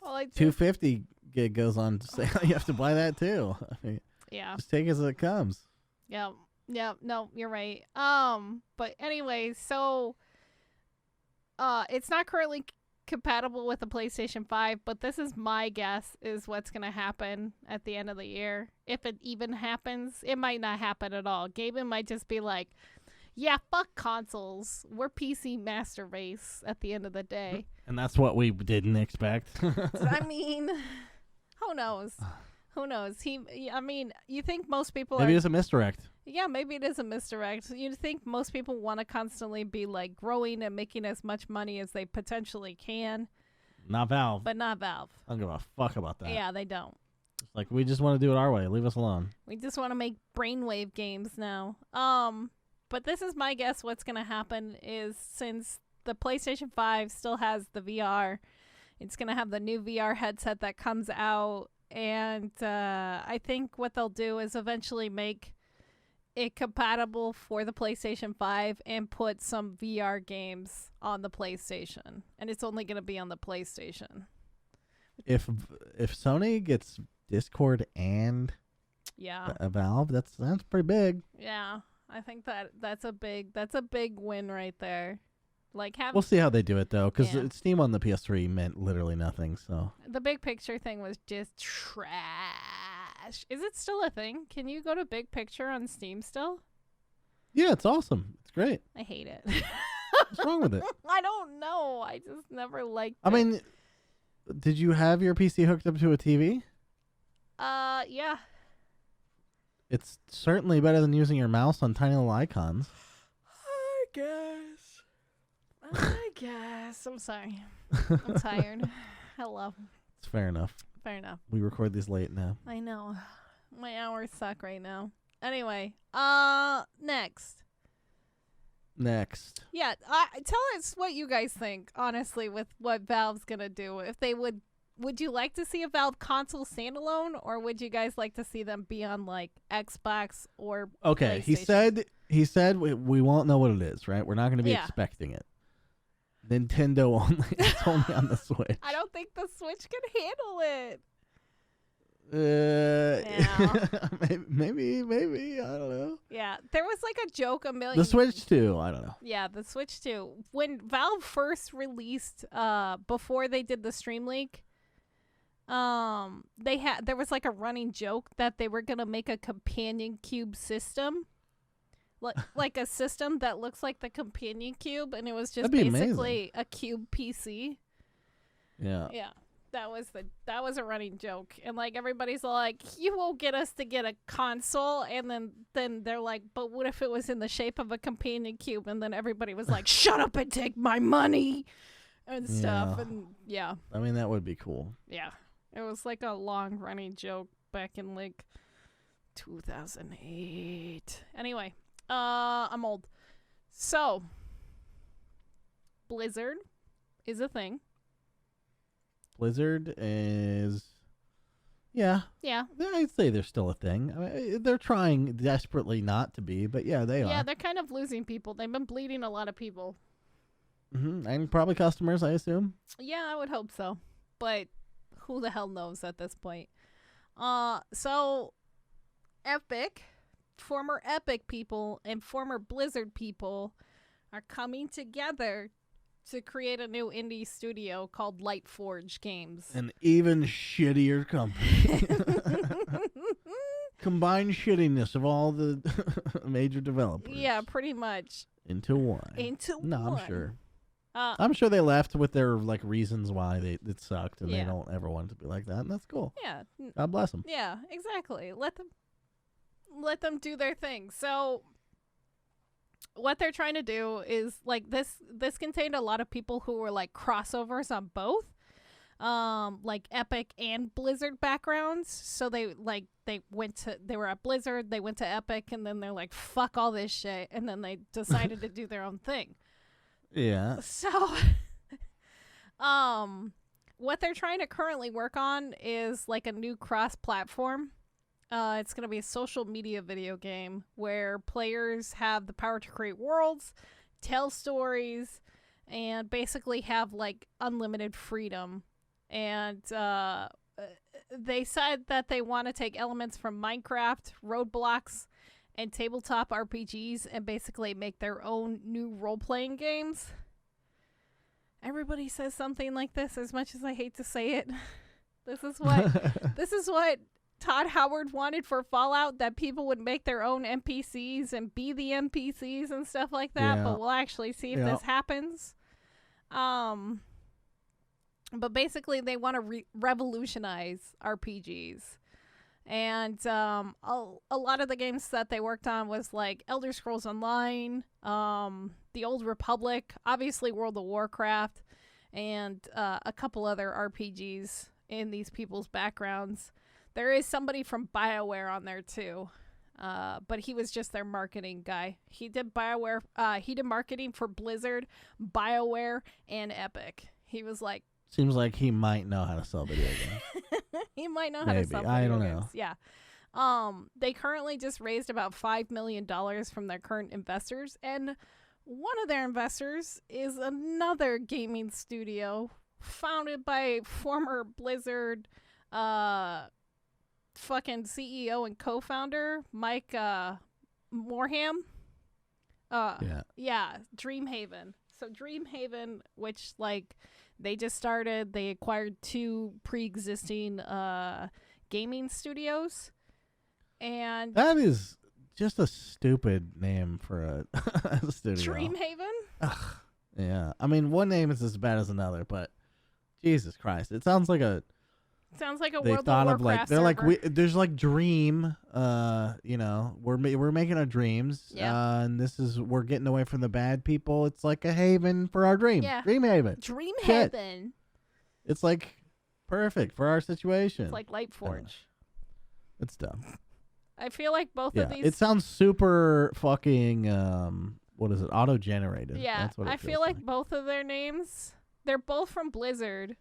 250 gig goes on sale. You have to buy that, too. I mean, yeah. Just take it as it comes. Yeah. Yeah, no, you're right. But anyway, so it's not currently compatible with the PlayStation 5, but this is my guess is what's going to happen at the end of the year. If it even happens, it might not happen at all. Gaben might just be like, yeah, fuck consoles. We're PC master race at the end of the day. And that's what we didn't expect. I mean, who knows? Who knows? You think most people Maybe it's a misdirect. Yeah, maybe it is a misdirect. You'd think most people want to constantly be like growing and making as much money as they potentially can. Not Valve. But not Valve. I don't give a fuck about that. Yeah, they don't. It's like, we just want to do it our way. Leave us alone. We just want to make brainwave games now. But this is my guess what's going to happen is since the PlayStation 5 still has the VR, it's going to have the new VR headset that comes out. And I think what they'll do is eventually make it compatible for the PlayStation 5 and put some VR games on the PlayStation. And it's only going to be on the PlayStation. If Sony gets Discord and a Valve, that's pretty big. Yeah, I think that's a big win right there. Like we'll see how they do it though, because Steam on the PS3 meant literally nothing. So the big picture thing was just trash. Is it still a thing? Can you go to Big Picture on Steam still? Yeah, it's awesome. It's great. I hate it. What's wrong with it? I don't know. I just never liked it. I mean, did you have your PC hooked up to a TV? Yeah. It's certainly better than using your mouse on tiny little icons. I guess. I'm sorry. I'm tired. Hello. It's fair enough. Fair enough. We record these late now. I know. My hours suck right now. Anyway, next. Yeah, tell us what you guys think, honestly, with what Valve's going to do. If they would you like to see a Valve console standalone, or would you guys like to see them be on, like, Xbox or Okay, he said we won't know what it is, right? We're not going to be expecting it. Nintendo only. It's only on the Switch. I don't think the Switch can handle it. Maybe. I don't know. Yeah, there was like a joke a million. The Switch 2, I don't know. Yeah, the Switch 2. When Valve first released, before they did the Stream Leak, there was like a running joke that they were gonna make a companion cube system. Like a system that looks like the companion cube, and it was just basically a cube PC. Yeah. Yeah. That was a running joke. And like everybody's like, you won't get us to get a console, and then they're like, but what if it was in the shape of a companion cube? And then everybody was like, shut up and take my money and stuff. And yeah. I mean, that would be cool. Yeah. It was like a long running joke back in like 2008. Anyway. I'm old. So, Blizzard is a thing. Blizzard is... Yeah. Yeah. I'd say they're still a thing. I mean, they're trying desperately not to be, but yeah, they are. Yeah, they're kind of losing people. They've been bleeding a lot of people. Mm-hmm. And probably customers, I assume. Yeah, I would hope so. But who the hell knows at this point? So, Epic... former Epic people and former Blizzard people are coming together to create a new indie studio called Lightforge Games. An even shittier company. Combined shittiness of all the major developers. Yeah, pretty much. Into one. No, I'm sure. I'm sure they left with their like reasons why it sucked, and they don't ever want it to be like that, and that's cool. Yeah. God bless them. Yeah, exactly. Let them do their thing. So what they're trying to do is like this contained a lot of people who were like crossovers on both like Epic and Blizzard backgrounds. So they were at Blizzard, they went to Epic, and then they're like, fuck all this shit, and then they decided to do their own thing. Yeah. So what they're trying to currently work on is like a new cross platform. It's going to be a social media video game where players have the power to create worlds, tell stories, and basically have like unlimited freedom. And they said that they want to take elements from Minecraft, Roadblocks, and tabletop RPGs and basically make their own new role-playing games. Everybody says something like this, as much as I hate to say it. This is what Todd Howard wanted for Fallout, that people would make their own NPCs and be the NPCs and stuff like that. But we'll actually see if this happens. But basically, they want to revolutionize RPGs. And a lot of the games that they worked on was like Elder Scrolls Online, The Old Republic, obviously World of Warcraft, and a couple other RPGs in these people's backgrounds. There is somebody from BioWare on there too, but he was just their marketing guy. He did BioWare. He did marketing for Blizzard, BioWare, and Epic. He was like, seems like he might know how to sell video games. He might know how to sell video I don't games. know. Yeah. They currently just raised about $5 million from their current investors, and one of their investors is another gaming studio founded by former Blizzard fucking CEO and co-founder Mike Morhaime. Yeah, Dreamhaven. So Dreamhaven, which like they just started, they acquired 2 pre-existing gaming studios, and that is just a stupid name for a studio. Dreamhaven. Ugh, yeah, I mean, one name is as bad as another, but Jesus Christ, it sounds like a World of Warcraft they're server. like there's like Dream, we're making our dreams, and we're getting away from the bad people. It's like a haven for our dream. Yeah. Dreamhaven. Dreamhaven. It's like perfect for our situation. It's like Lightforge. It's dumb. I feel like both of these. It sounds super fucking what is it? Auto-generated. Yeah, That's what it I feel like both of their names. They're both from Blizzard.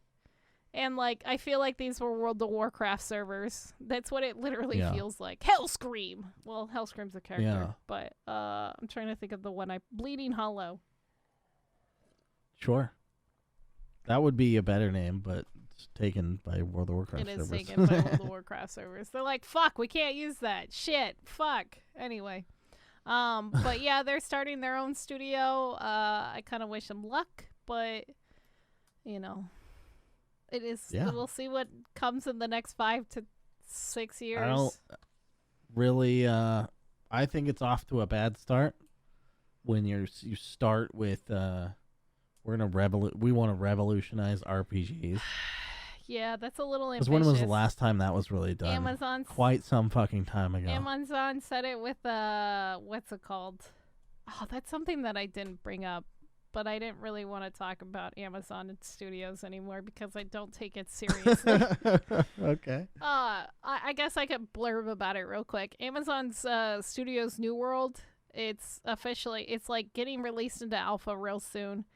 And, like, I feel like these were World of Warcraft servers. That's what it literally feels like. Hellscream! Well, Hellscream's a character. But I'm trying to think of the one Bleeding Hollow. Sure. That would be a better name, but it's taken by World of Warcraft servers. It is taken by World of Warcraft servers. They're like, fuck, we can't use that. Shit. Fuck. Anyway. But, yeah, they're starting their own studio. I kind of wish them luck, but, you know. It is. Yeah. We'll see what comes in the next 5 to 6 years. I don't really. I think it's off to a bad start when you start with. We want to revolutionize RPGs. Yeah, that's a little ambitious. Because when was the last time that was really done? Amazon's quite some fucking time ago. Amazon said it with what's it called? Oh, that's something that I didn't bring up. But I didn't really want to talk about Amazon Studios anymore because I don't take it seriously. Okay. I guess I could blurb about it real quick. Amazon's Studios New World, it's like getting released into alpha real soon.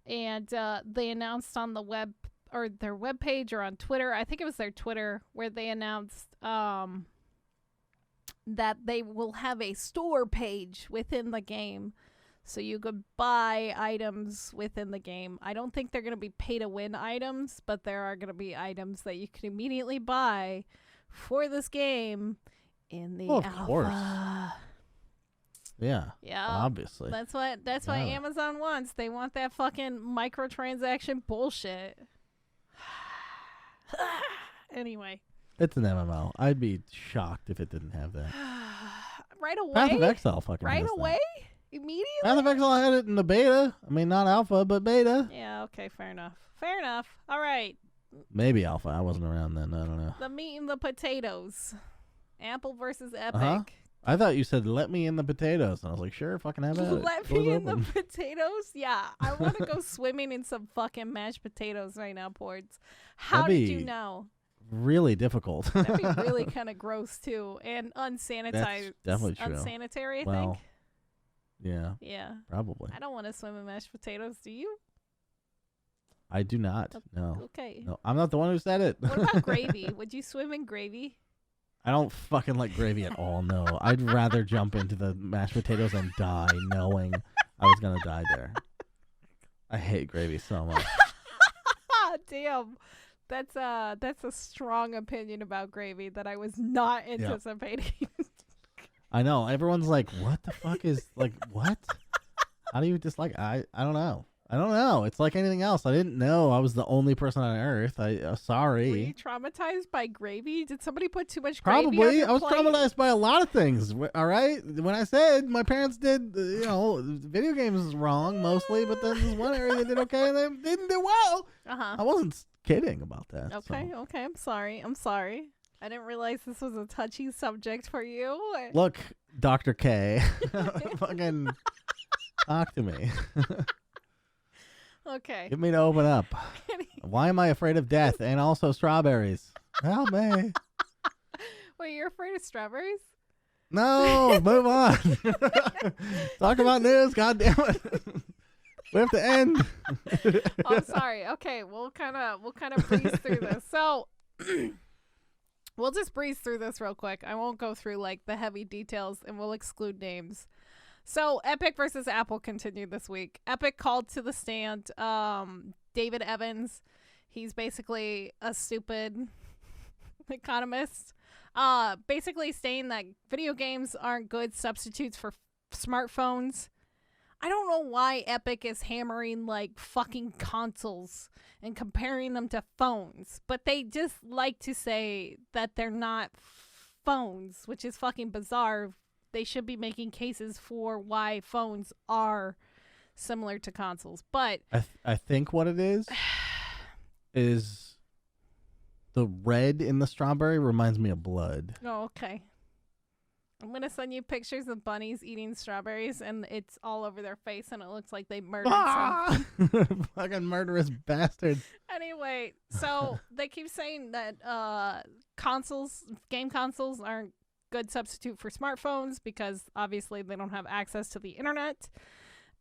And they announced on the web, or their webpage, or on Twitter, I think it was their Twitter, where they announced that they will have a store page within the game. So you could buy items within the game. I don't think they're going to be pay-to-win items, but there are going to be items that you can immediately buy for this game in the alpha. Of course. Yeah. Obviously. That's why Amazon wants. They want that fucking microtransaction bullshit. Anyway. It's an MMO. I'd be shocked if it didn't have that. Right away. Path of Exile fucking right has away. That. Immediately? Path of Exile had it in the beta. I mean, not alpha, but beta. Yeah, okay, fair enough. All right. Maybe alpha. I wasn't around then. I don't know. The meat and the potatoes. Apple versus Epic. Uh-huh. I thought you said, let me in the potatoes. And I was like, sure, fucking have it. Let me in the potatoes? Yeah. I want to go swimming in some fucking mashed potatoes right now, Ports. How did you know? Really difficult. That'd be really kind of gross, too. And unsanitized. That's definitely true. Unsanitary, I think. Yeah. Yeah. Probably. I don't want to swim in mashed potatoes. Do you? I do not. No. Okay. No, I'm not the one who said it. What about gravy? Would you swim in gravy? I don't fucking like gravy at all. No. I'd rather jump into the mashed potatoes and die knowing I was going to die there. I hate gravy so much. Damn. That's a strong opinion about gravy that I was not anticipating. I know. Everyone's like, what the fuck is like what? How do you dislike? I don't know. I don't know. It's like anything else. I didn't know I was the only person on Earth. Sorry. Were you traumatized by gravy? Did somebody put too much gravy on Probably. your I was plate? traumatized by a lot of things. All right. When I said my parents did, video games wrong mostly, but then this one area they did okay and they didn't do well. I wasn't kidding about that. Okay. So. Okay. I'm sorry. I didn't realize this was a touchy subject for you. Look, Dr. K, fucking talk to me. Okay. Get me to open up. Why am I afraid of death and also strawberries? Help me. Wait, you're afraid of strawberries? No, move on. Talk about news, God damn it. We have to end. Oh, I'm sorry. Okay, we'll kind of breeze through this. So we'll just breeze through this real quick. I won't go through like the heavy details, and we'll exclude names. So Epic versus Apple continued this week. Epic called to the stand David Evans. He's basically a stupid economist. Basically saying that video games aren't good substitutes for smartphones. I don't know why Epic is hammering like fucking consoles and comparing them to phones, but they just like to say that they're not phones, which is fucking bizarre. They should be making cases for why phones are similar to consoles. But I think what it is the red in the strawberry reminds me of blood. Oh, okay. I'm going to send you pictures of bunnies eating strawberries, and it's all over their face, and it looks like they murdered some. Fucking murderous bastard. Anyway, so they keep saying that game consoles aren't good substitute for smartphones because obviously they don't have access to the internet.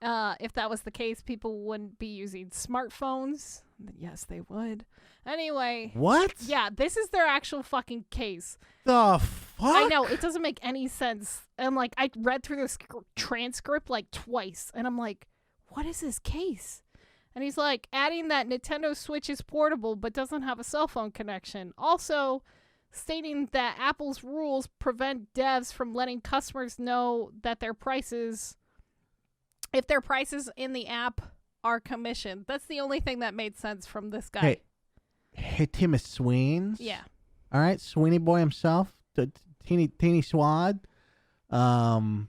If that was the case, people wouldn't be using smartphones. Yes, they would. Anyway. What? Yeah, this is their actual fucking case. The fuck? I know, it doesn't make any sense. And like, I read through this transcript like twice, and I'm like, what is this case? And he's like, adding that Nintendo Switch is portable but doesn't have a cell phone connection. Also, stating that Apple's rules prevent devs from letting customers know that if their prices in the app are commissioned. That's the only thing that made sense from this guy. Hey, Tim is Sweens. Yeah. All right, Sweeney boy himself, the teeny swad. Do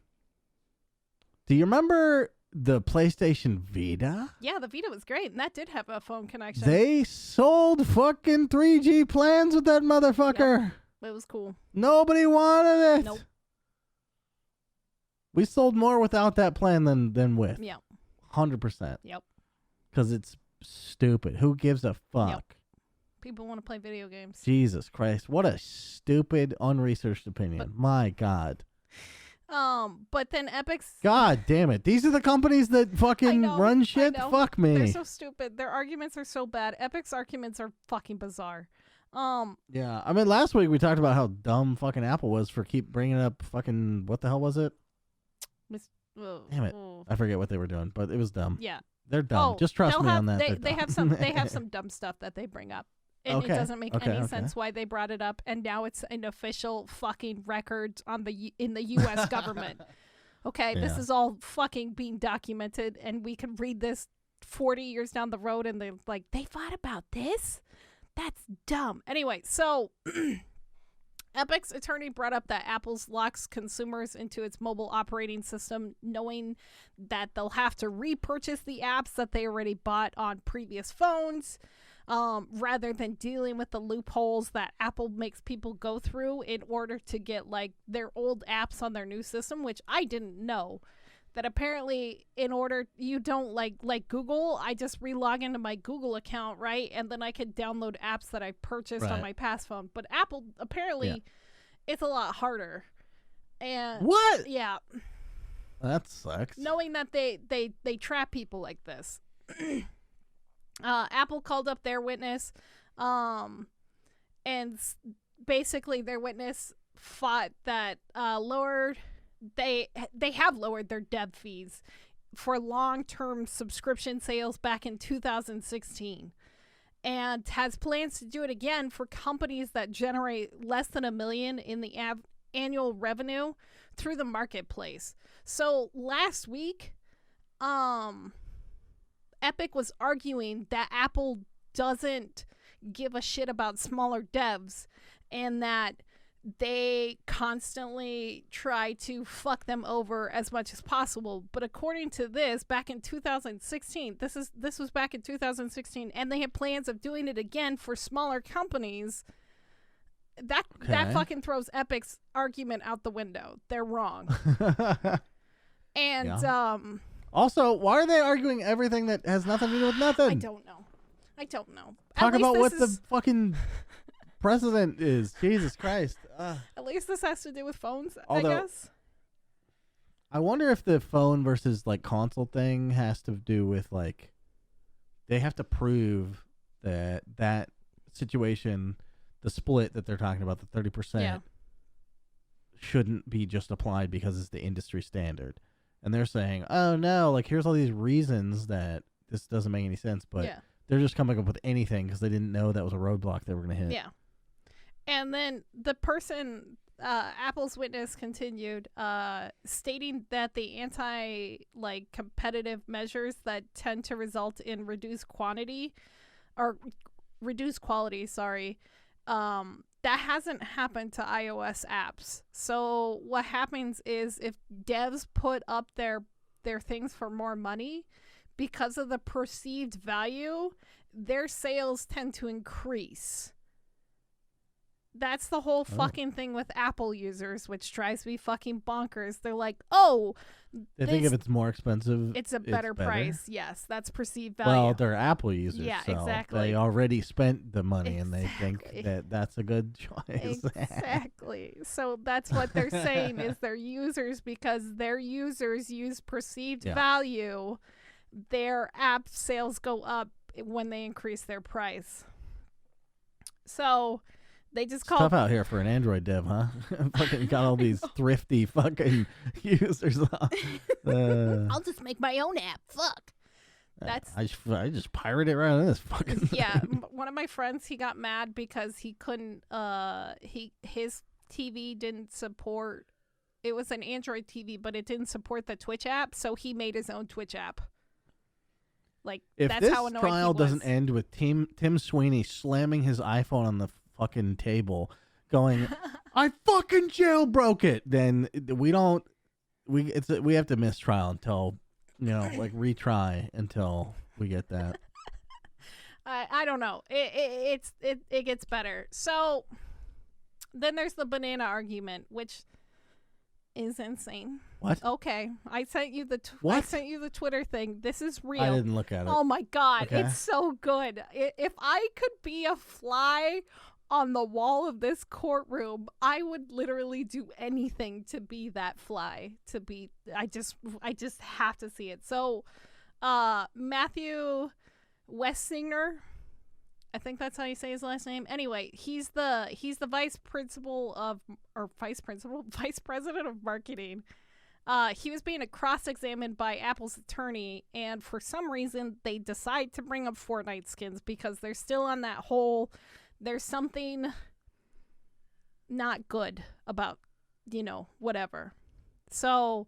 you remember the PlayStation Vita? Yeah, the Vita was great, and that did have a phone connection. They sold fucking 3G plans with that motherfucker. Yep. It was cool. Nobody wanted it. Nope. We sold more without that plan than with. Yep. 100%. Yep. Because it's stupid. Who gives a fuck? Yep. People want to play video games. Jesus Christ. What a stupid, unresearched opinion. My God. But then Epic's... God damn it. These are the companies that fucking run shit? Fuck me. They're so stupid. Their arguments are so bad. Epic's arguments are fucking bizarre. Yeah. I mean, last week we talked about how dumb fucking Apple was for keep bringing up fucking... What the hell was it? Damn it. I forget what they were doing, but it was dumb. Yeah. They're dumb. Just trust me on that. They have some dumb stuff that they bring up. And it doesn't make any sense why they brought it up, and now it's an official fucking record in the U.S. government. Okay, This is all fucking being documented, and we can read this 40 years down the road, and they're like, they thought about this? That's dumb. Anyway, so Epic's attorney brought up that Apple's locks consumers into its mobile operating system, knowing that they'll have to repurchase the apps that they already bought on previous phones. Rather than dealing with the loopholes that Apple makes people go through in order to get like their old apps on their new system, which I didn't know. That apparently in order you don't like Google, I just re-log into my Google account, right? And then I could download apps that I purchased on my past phone. But Apple, apparently, it's a lot harder. And what? Yeah. That sucks. Knowing that they trap people like this. Apple called up their witness, and basically their witness fought that they have lowered their dev fees for long-term subscription sales back in 2016, and has plans to do it again for companies that generate less than $1 million in the annual revenue through the marketplace. So last week, Epic was arguing that Apple doesn't give a shit about smaller devs and that they constantly try to fuck them over as much as possible. But according to this, back in 2016, this was back in 2016, and they had plans of doing it again for smaller companies. That fucking throws Epic's argument out the window. They're wrong. And also, why are they arguing everything that has nothing to do with nothing? I don't know. Talk about what the fucking precedent is. Jesus Christ. At least this has to do with phones, Although, I guess. I wonder if the phone versus like console thing has to do with like they have to prove that situation, the split that they're talking about, the 30%, shouldn't be just applied because it's the industry standard. And they're saying, oh no, like here's all these reasons that this doesn't make any sense, but they're just coming up with anything because they didn't know that was a roadblock they were going to hit. Yeah. And then the person, Apple's witness continued, stating that the competitive measures that tend to result in reduced quality, that hasn't happened to iOS apps. So what happens is if devs put up their things for more money, because of the perceived value, their sales tend to increase. That's the whole fucking thing with Apple users, which drives me fucking bonkers. They're like, oh, they think if it's more expensive, it's a better price. Yes, that's perceived value. Well, they're Apple users. Yeah, so exactly. They already spent the money and they think that that's a good choice. Exactly. So that's what they're saying is their users, because their users use perceived value, their app sales go up when they increase their price. So they just call tough out here for an Android dev, huh? Fucking got all these thrifty fucking users. I'll just make my own app. Fuck. That's I just pirate it right on this fucking. Yeah, one of my friends, he got mad because he couldn't. His TV didn't support. It was an Android TV, but it didn't support the Twitch app, so he made his own Twitch app. Like, if that's this how annoyed trial he was. doesn't end with Tim Sweeney slamming his iPhone on the fucking table, going, "I fucking jailbroke it," then we have to miss trial until retry until we get that. I don't know. It gets better. So then there's the banana argument, which is insane. What? Okay, I sent you the what? I sent you the Twitter thing. This is real. I didn't look at it. Oh my god, okay. It's so good. If I could be a fly on the wall of this courtroom, I would literally do anything to be that fly. I just have to see it. So, Matthew Wessinger, I think that's how you say his last name. Anyway, he's the vice president of marketing. He was being cross-examined by Apple's attorney, and for some reason they decide to bring up Fortnite skins because they're still on that whole, there's something not good about, whatever. So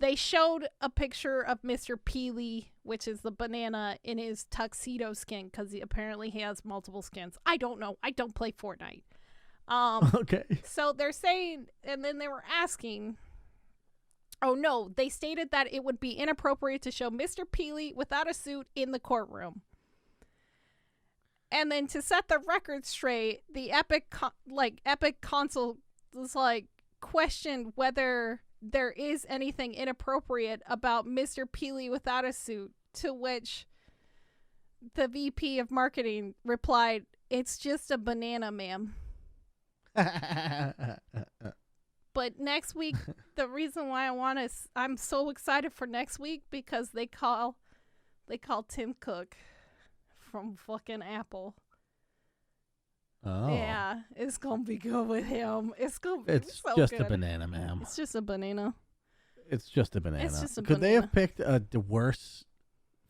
they showed a picture of Mr. Peely, which is the banana, in his tuxedo skin because apparently he has multiple skins. I don't know. I don't play Fortnite. Okay. So they're saying, and then they were asking, oh no, they stated that it would be inappropriate to show Mr. Peely without a suit in the courtroom. And then to set the record straight, the Epic Council was questioned whether there is anything inappropriate about Mr. Peely without a suit, to which the VP of marketing replied, "It's just a banana, ma'am." But next week, the reason why I'm so excited for next week because they call Tim Cook from fucking Apple. Oh. Yeah, it's gonna be good with him. It's so just good. a banana, ma'am. It's just a banana. It's just a banana. It's just a Could banana. they have picked a worse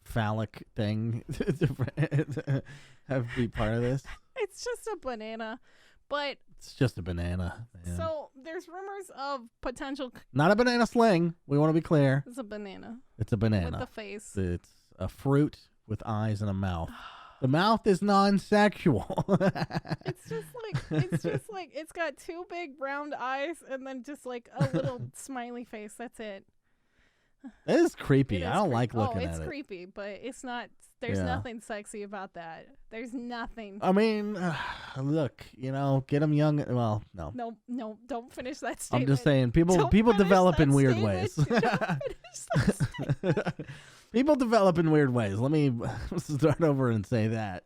phallic thing to have be part of this? It's just a banana. But It's just a banana. Man. So there's rumors of potential. Not a banana sling. We want to be clear. It's a banana. It's a banana with the face. It's a fruit with eyes and a mouth. The mouth is non-sexual. It's just like it's got two big round eyes and then just like a little smiley face. That's it. It is creepy. I don't like looking at it. Oh, it's creepy, but it's not. There's nothing sexy about that. There's nothing. I mean, look, get them young. Well, no. No, don't finish that statement. I'm just saying, people develop in weird ways. People develop in weird ways. Let me start over and say that.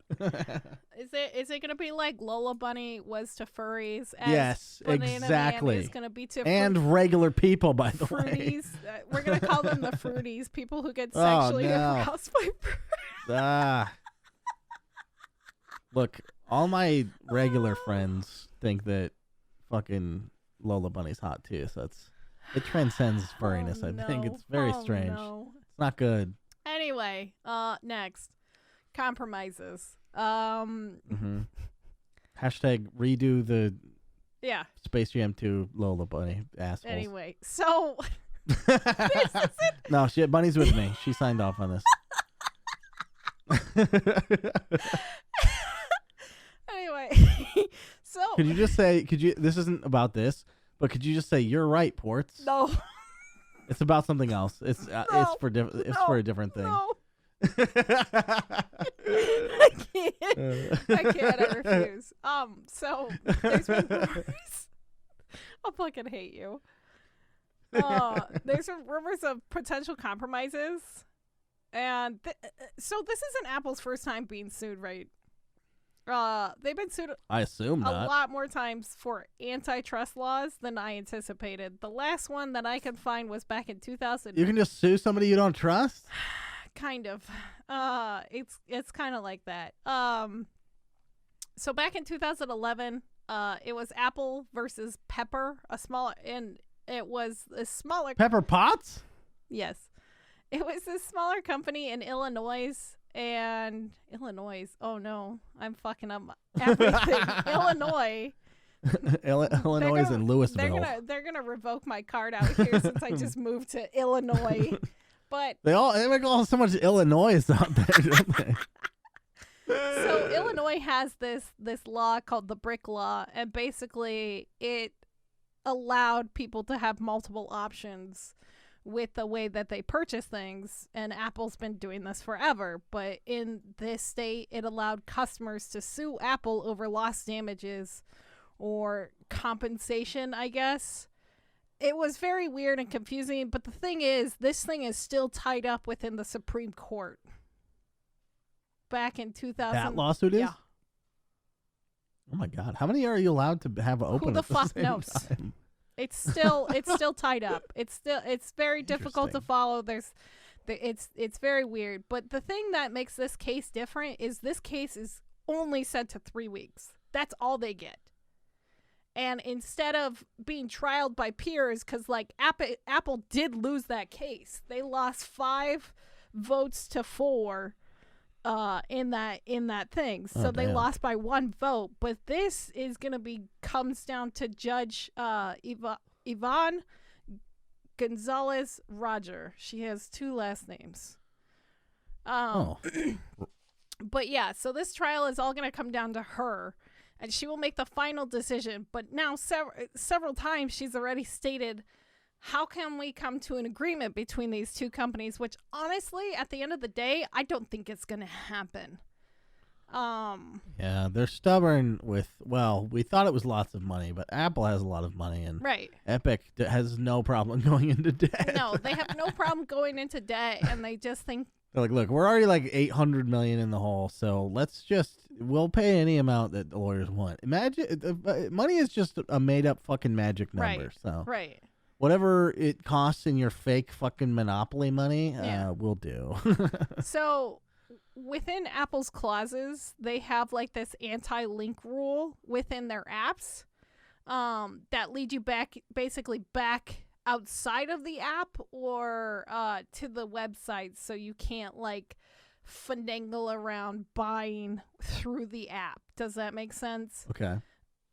Is it gonna be like Lola Bunny was to furries? As yes, Banana exactly. Man is gonna be to regular people, by the fruities. way. We're gonna call them the fruities. People who get sexually aroused by fruit. Look, all my regular friends think that fucking Lola Bunny's hot too. So it transcends furriness. I think it's very strange. No. It's not good. Anyway, next compromises. Hashtag redo the Space Jam 2 Lola Bunny assholes. Anyway, so this isn't... No, Bunny's with me. She signed off on this. Anyway, so could you just say? This isn't about this, but could you just say you're right, Portz? No. It's about something else. It's for a different thing. No. I can't. I refuse. So there's been rumors. I'll fucking hate you. There's been rumors of potential compromises, and so this isn't Apple's first time being sued, right? They've been sued. I assume a lot more times for antitrust laws than I anticipated. The last one that I could find was back in 2000. You can just sue somebody you don't trust? Kind of. It's kind of like that. So back in 2011, it was Apple versus Pepper, it was a smaller Pepper Potts? Yes. It was a smaller company in Illinois. Oh no, I'm fucking up everything. Illinois and Louisville. They're gonna revoke my card out here since I just moved to Illinois. But they make all so much Illinois out there, don't they? So Illinois has this law called the BRIC law, and basically it allowed people to have multiple options with the way that they purchase things, and Apple's been doing this forever, but in this state it allowed customers to sue Apple over lost damages or compensation, I guess. It was very weird and confusing, but the thing is, this thing is still tied up within the Supreme Court. Back in 2000. That lawsuit is? Yeah. Oh my God. How many are you allowed to have open? Who the at the fuck same knows? time? It's still tied up. It's very difficult to follow. It's very weird. But the thing that makes this case different is this case is only set to 3 weeks. That's all they get. And instead of being trialed by peers, because like Apple did lose that case, they lost 5 votes to 4 in that thing. So they lost by 1 vote. But this is gonna comes down to Judge Yvonne Gonzalez Roger. She has 2 last names. But yeah, so this trial is all gonna come down to her, and she will make the final decision. But now several times she's already stated, how can we come to an agreement between these 2 companies? Which honestly, at the end of the day, I don't think it's going to happen. Yeah, they're stubborn with, we thought it was lots of money, but Apple has a lot of money, and Epic has no problem going into debt. No, they have no problem going into debt, and they just think, they're like, look, we're already like $800 million in the hole, so we'll pay any amount that the lawyers want. Imagine, money is just a made-up fucking magic number. So whatever it costs in your fake fucking Monopoly money, we'll do. So within Apple's clauses, they have like this anti-link rule within their apps that lead you back outside of the app or to the website, so you can't like finagle around buying through the app. Does that make sense? Okay.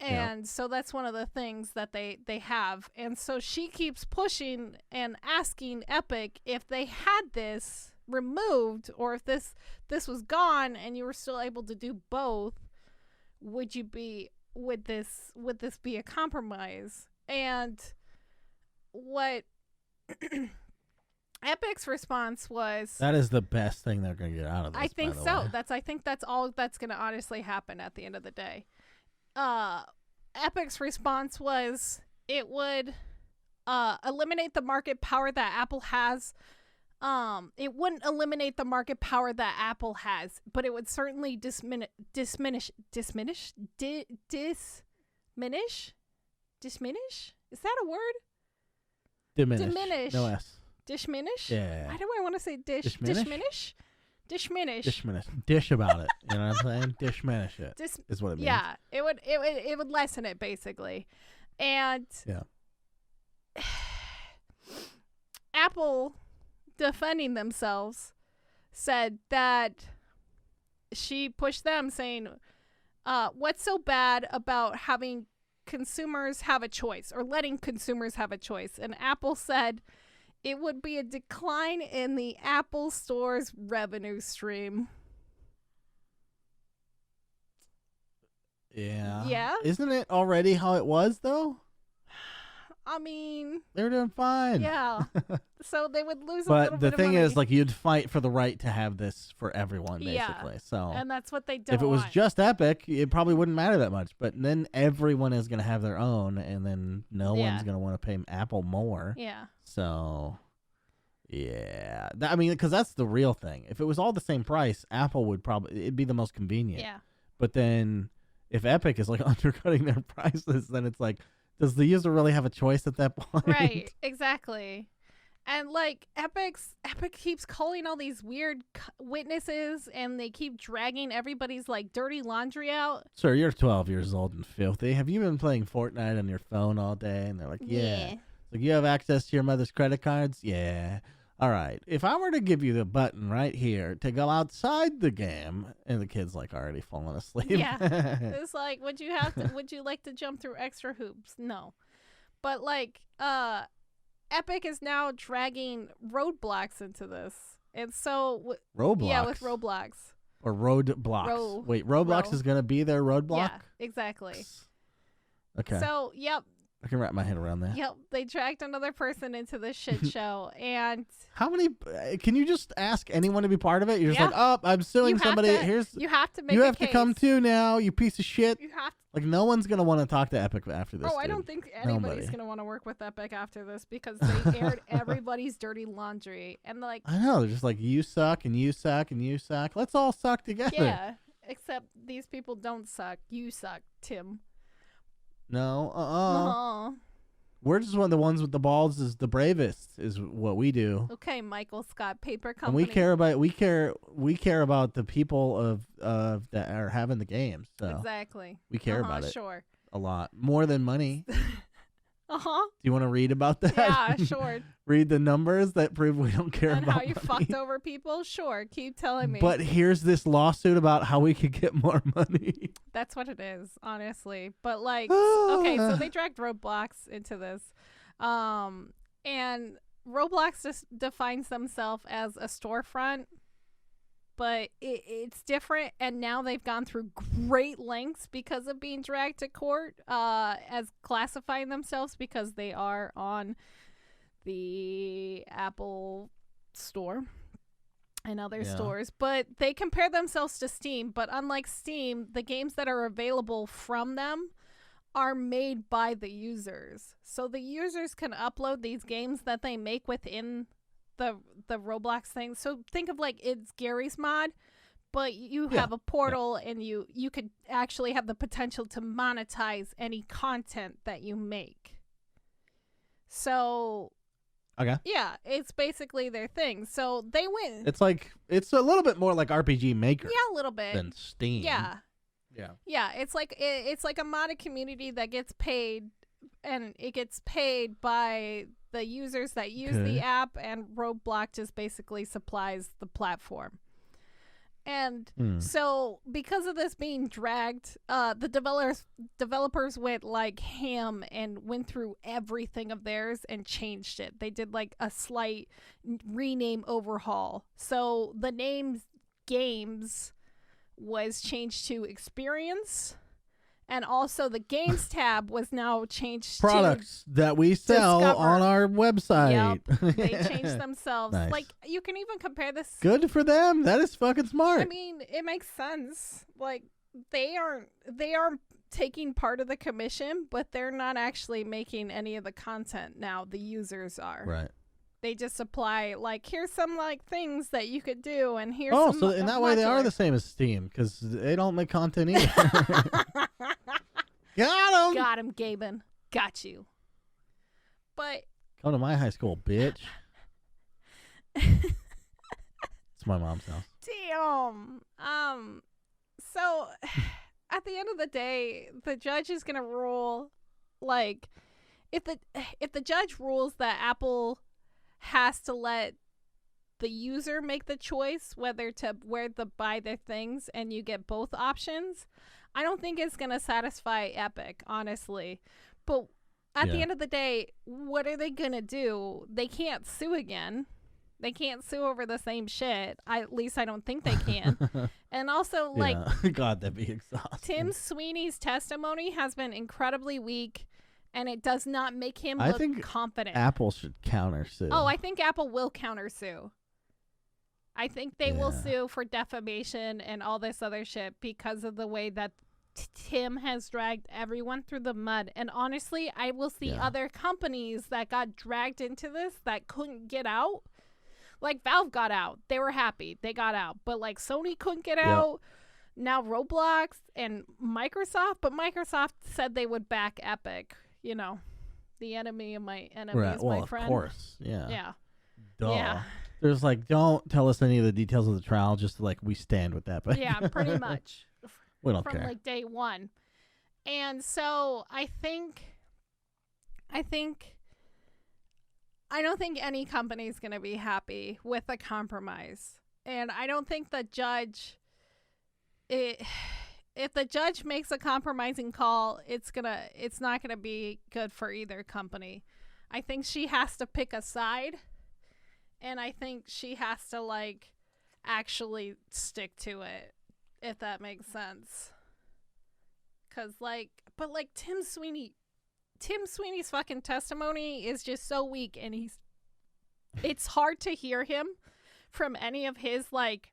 And so that's one of the things that they have. And so she keeps pushing and asking Epic if they had this removed, or if this was gone and you were still able to do both, would this be a compromise? And what Epic's response was, that is the best thing they're going to get out of this. I think so. I think that's all that's going to honestly happen at the end of the day. Epic's response was it would eliminate the market power that Apple has. It wouldn't eliminate the market power that Apple has, but it would certainly diminish. Is that a word? Diminish. No S. Diminish? Yeah. Why do I want to say dish? Diminish? Dish about it. You know what I'm saying? Diminish it is what it means. Yeah, it would lessen it basically. And Apple, defending themselves, said that she pushed them, saying, what's so bad about having consumers have a choice, or letting consumers have a choice? And Apple said it would be a decline in the Apple Store's revenue stream. Yeah. Yeah? Isn't it already how it was, though? I mean, they were doing fine. Yeah. So they would lose a little bit of money. But the thing is, like, you'd fight for the right to have this for everyone, basically. Yeah. So, and that's what they don't if it was want. just Epic, it probably wouldn't matter that much. But then everyone is going to have their own, and then no one's going to want to pay Apple more. Yeah. So, yeah. I mean, because that's the real thing. If it was all the same price, Apple would it'd be the most convenient. Yeah. But then if Epic is, like, undercutting their prices, then it's like, does the user really have a choice at that point? Right, exactly. And, like, Epic keeps calling all these weird witnesses, and they keep dragging everybody's, like, dirty laundry out. Sir, you're 12 years old and filthy. Have you been playing Fortnite on your phone all day? And they're like, yeah. Like, you have access to your mother's credit cards? Yeah. All right. If I were to give you the button right here to go outside the game, and the kid's, like, already falling asleep. Yeah. It's like, would you like to jump through extra hoops? No. But, like, Epic is now dragging Roblox into this. And so Roblox? Yeah, with Roblox. Or Roadblocks. Wait, Roblox is going to be their roadblock? Yeah, exactly. Okay. So, yep. I can wrap my head around that. Yep, they dragged another person into this shit show, and how many? Can you just ask anyone to be part of it? You're just like, oh, I'm suing somebody. You have to make. You have to come too now. You piece of shit. You have to. Like, no one's gonna want to talk to Epic after this. Oh, I don't think anybody's gonna want to work with Epic after this, because they aired everybody's dirty laundry, and like, I know, they're just like, you suck and you suck and you suck. Let's all suck together. Yeah, except these people don't suck. You suck, Tim. No. We're just one of the ones with the balls is the bravest is what we do. Okay, Michael Scott Paper Company. And we care about the people of that are having the games. So exactly. We care about it. Sure. A lot more than money. Uh-huh. Do you want to read about that? Yeah, sure. Read the numbers that prove we don't care and about how you money. fucked over people? Sure, keep telling me. But here's this lawsuit about how we could get more money. That's what it is, honestly. But like, okay, so they dragged Roblox into this. And Roblox just defines themselves as a storefront, but it's different, and now they've gone through great lengths because of being dragged to court as classifying themselves, because they are on the Apple Store and other stores, but they compare themselves to Steam. But unlike Steam, the games that are available from them are made by the users, so the users can upload these games that they make within the Roblox thing. So think of like it's Gary's mod, but you have a portal, and you could actually have the potential to monetize any content that you make. So okay, yeah, it's basically their thing. So they win. It's a little bit more like RPG Maker. Yeah, a little bit than Steam. Yeah. Yeah, it's like a modded community that gets paid, and it gets paid by the users that use the app, and Roblox just basically supplies the platform. And so because of this being dragged, the developers went like ham and went through everything of theirs and changed it. They did like a slight rename overhaul. So the name games was changed to experience. And also the games tab was now changed products to that we sell Discover. on our website. Yep. They changed themselves. Nice. Like, you can even compare this. Good for them. That is fucking smart. I mean, it makes sense. Like, they aren't taking part of the commission, but they're not actually making any of the content now. The users are. Right. They just supply, like, here's some, like, things that you could do, and here's Oh, some so in that way they are the same as Steam, because they don't make content either. Got him! Got him, Gaben. Got you. But... Come to my high school, bitch. It's my mom's house. Damn. So, at the end of the day, the judge is going to rule, like, if the judge rules that Apple has to let the user make the choice whether to where to buy their things and you get both options, I don't think it's going to satisfy Epic, honestly. But at the end of the day, what are they going to do? They can't sue again. They can't sue over the same shit. At least I don't think they can. And also, like, God, that'd be exhausting. Tim Sweeney's testimony has been incredibly weak, and it does not make him look confident. Apple should countersue. Oh, I think Apple will countersue. I think they will sue for defamation and all this other shit because of the way that Tim has dragged everyone through the mud. And honestly, I will see other companies that got dragged into this that couldn't get out. Like, Valve got out. They were happy. They got out. But, like, Sony couldn't get out. Now Roblox and Microsoft. But Microsoft said they would back Epic. You know, the enemy of my enemy is my friend. Of course. Yeah. Yeah. Duh. Yeah. There's like, don't tell us any of the details of the trial. Just like, we stand with Epic. Yeah, pretty much. We don't care. From like day one. And so I don't think any company is going to be happy with a compromise. And I don't think the judge, if the judge makes a compromising call, it's not going to be good for either company. I think she has to pick a side, and I think she has to like actually stick to it, if that makes sense. 'Cause but Tim Sweeney's fucking testimony is just so weak, and it's hard to hear him from any of his like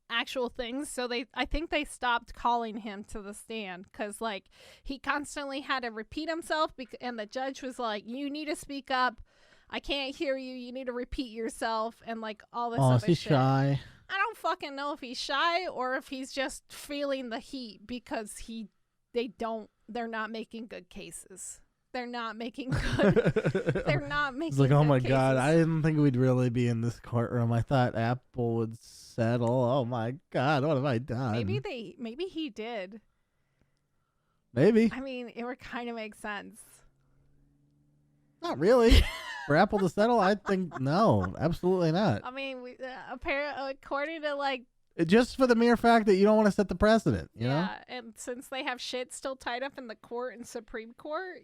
actual things. So I think they stopped calling him to the stand because like he constantly had to repeat himself, and the judge was like, "You need to speak up. I can't hear you. You need to repeat yourself," and like all this other shit. Is he shy? I don't fucking know if he's shy or if he's just feeling the heat because they're not making good cases. They're not making good. They're not making. It's like, oh my cases. God, I didn't think we'd really be in this courtroom. I thought Apple would settle. Oh my God, what have I done? Maybe he did. Maybe. I mean, it would kind of make sense. Not really. For Apple to settle, I think no, absolutely not. I mean, according to like. Just for the mere fact that you don't want to set the precedent, you know? Yeah, and since they have shit still tied up in the court and Supreme Court,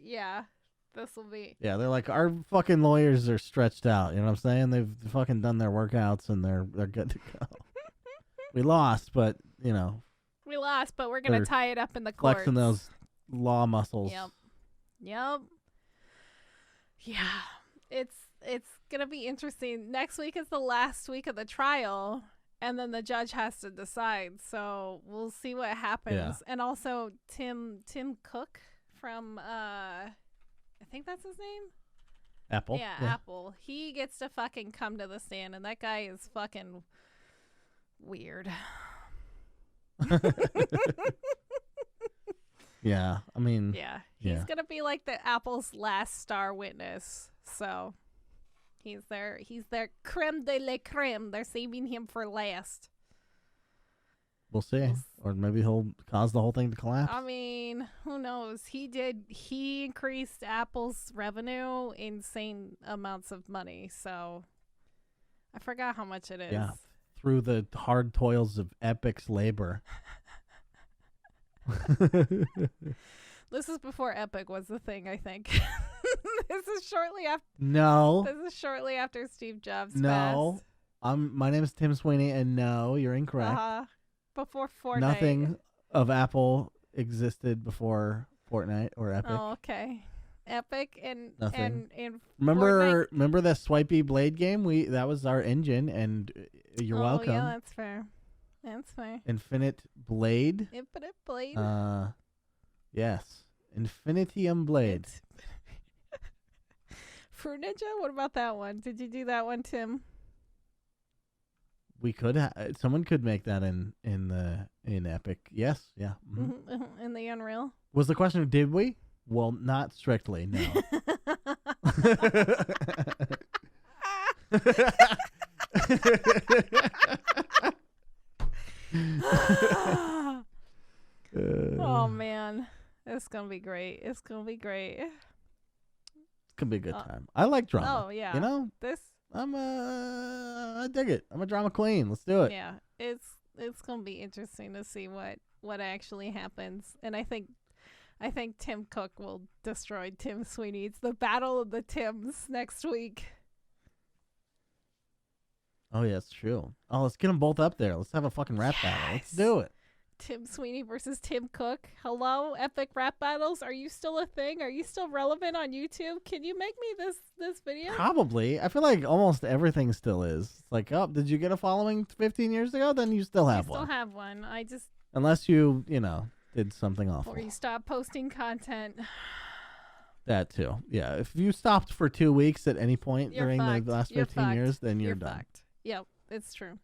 this will be. Yeah, they're like, our fucking lawyers are stretched out. You know what I'm saying? They've fucking done their workouts and they're good to go. We lost, but you know. We lost, but we're gonna tie it up in the court. Flexing those law muscles. Yep. Yeah, it's gonna be interesting. Next week is the last week of the trial. And then the judge has to decide, so we'll see what happens. Yeah. And also, Tim Cook from, I think that's his name? Apple. Yeah, Apple. He gets to fucking come to the stand, and that guy is fucking weird. Yeah, I mean. Yeah, he's going to be like the Apple's last star witness, so... He's their creme de la creme. They're saving him for last. We'll see. Or maybe he'll cause the whole thing to collapse. I mean, who knows? He increased Apple's revenue insane amounts of money. So I forgot how much it is. Yeah. through the hard toils of Epic's labor. This is before Epic was the thing, I think. This is shortly after. No. This is shortly after Steve Jobs No. passed. My name is Tim Sweeney, and no, you're incorrect. Before Fortnite. Nothing of Apple existed before Fortnite or Epic. Oh, okay. Epic and Nothing. and Remember Fortnite? that Swipey Blade game? That was our engine, and you're welcome. Yeah, that's fair. That's fair. Infinite Blade. Infinite Blade. Yes. Infinitium Blade. Fruit Ninja? What about that one? Did you do that one, Tim? We could. Someone could make that in Epic. Yes. Yeah. Mm-hmm. In the Unreal. Was the question? Did we? Well, not strictly. No. Oh man, it's gonna be great. It's gonna be great. It's gonna be a good time. I like drama. Oh yeah. You know, I dig it. I'm a drama queen. Let's do it. Yeah, it's gonna be interesting to see what actually happens, and I think Tim Cook will destroy Tim Sweeney. It's the battle of the Tims next week. Oh yeah, it's true. Oh, let's get them both up there. Let's have a fucking rap battle. Let's do it. Tim Sweeney versus Tim Cook. Hello, epic rap battles. Are you still a thing? Are you still relevant on YouTube? Can you make me this video? Probably. I feel like almost everything still is. It's like, oh, did you get a following 15 years ago? Then you still have one. I still have one. I just unless you did something awful. Or you stop posting content. That too. Yeah. If you stopped for 2 weeks at any point You're during fucked. the last 15 years, then you're done. Fucked. Yep, it's true.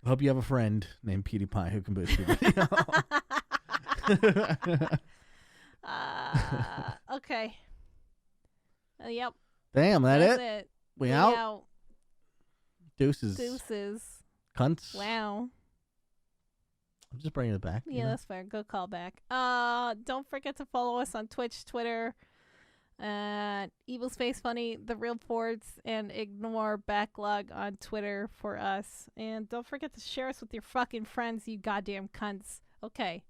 I hope you have a friend named PewDiePie who can boost your video. Okay. Yep. Damn, that's it. We out? Deuces. Cunts. Wow. I'm just bringing it back. Yeah, that's fair. Good call back. Don't forget to follow us on Twitch, Twitter, EvilSpaceBunny, TheRealPortz, and ignore Backlog on Twitter for us. And don't forget to share us with your fucking friends, you goddamn cunts. Okay.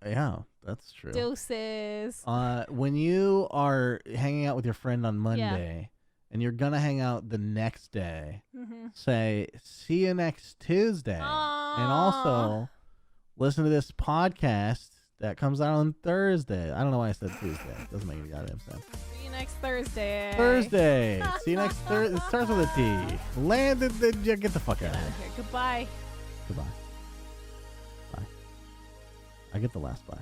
Yeah, that's true. Deuces. When you are hanging out with your friend on Monday and you're going to hang out the next day, say, see you next Tuesday. And also listen to this podcast that comes out on Thursday. I don't know why I said Tuesday. It doesn't make any goddamn sense. See you next Thursday. See you next Thursday. It starts with a T. Get the fuck out of here. Goodbye. Goodbye. Bye. I get the last bye.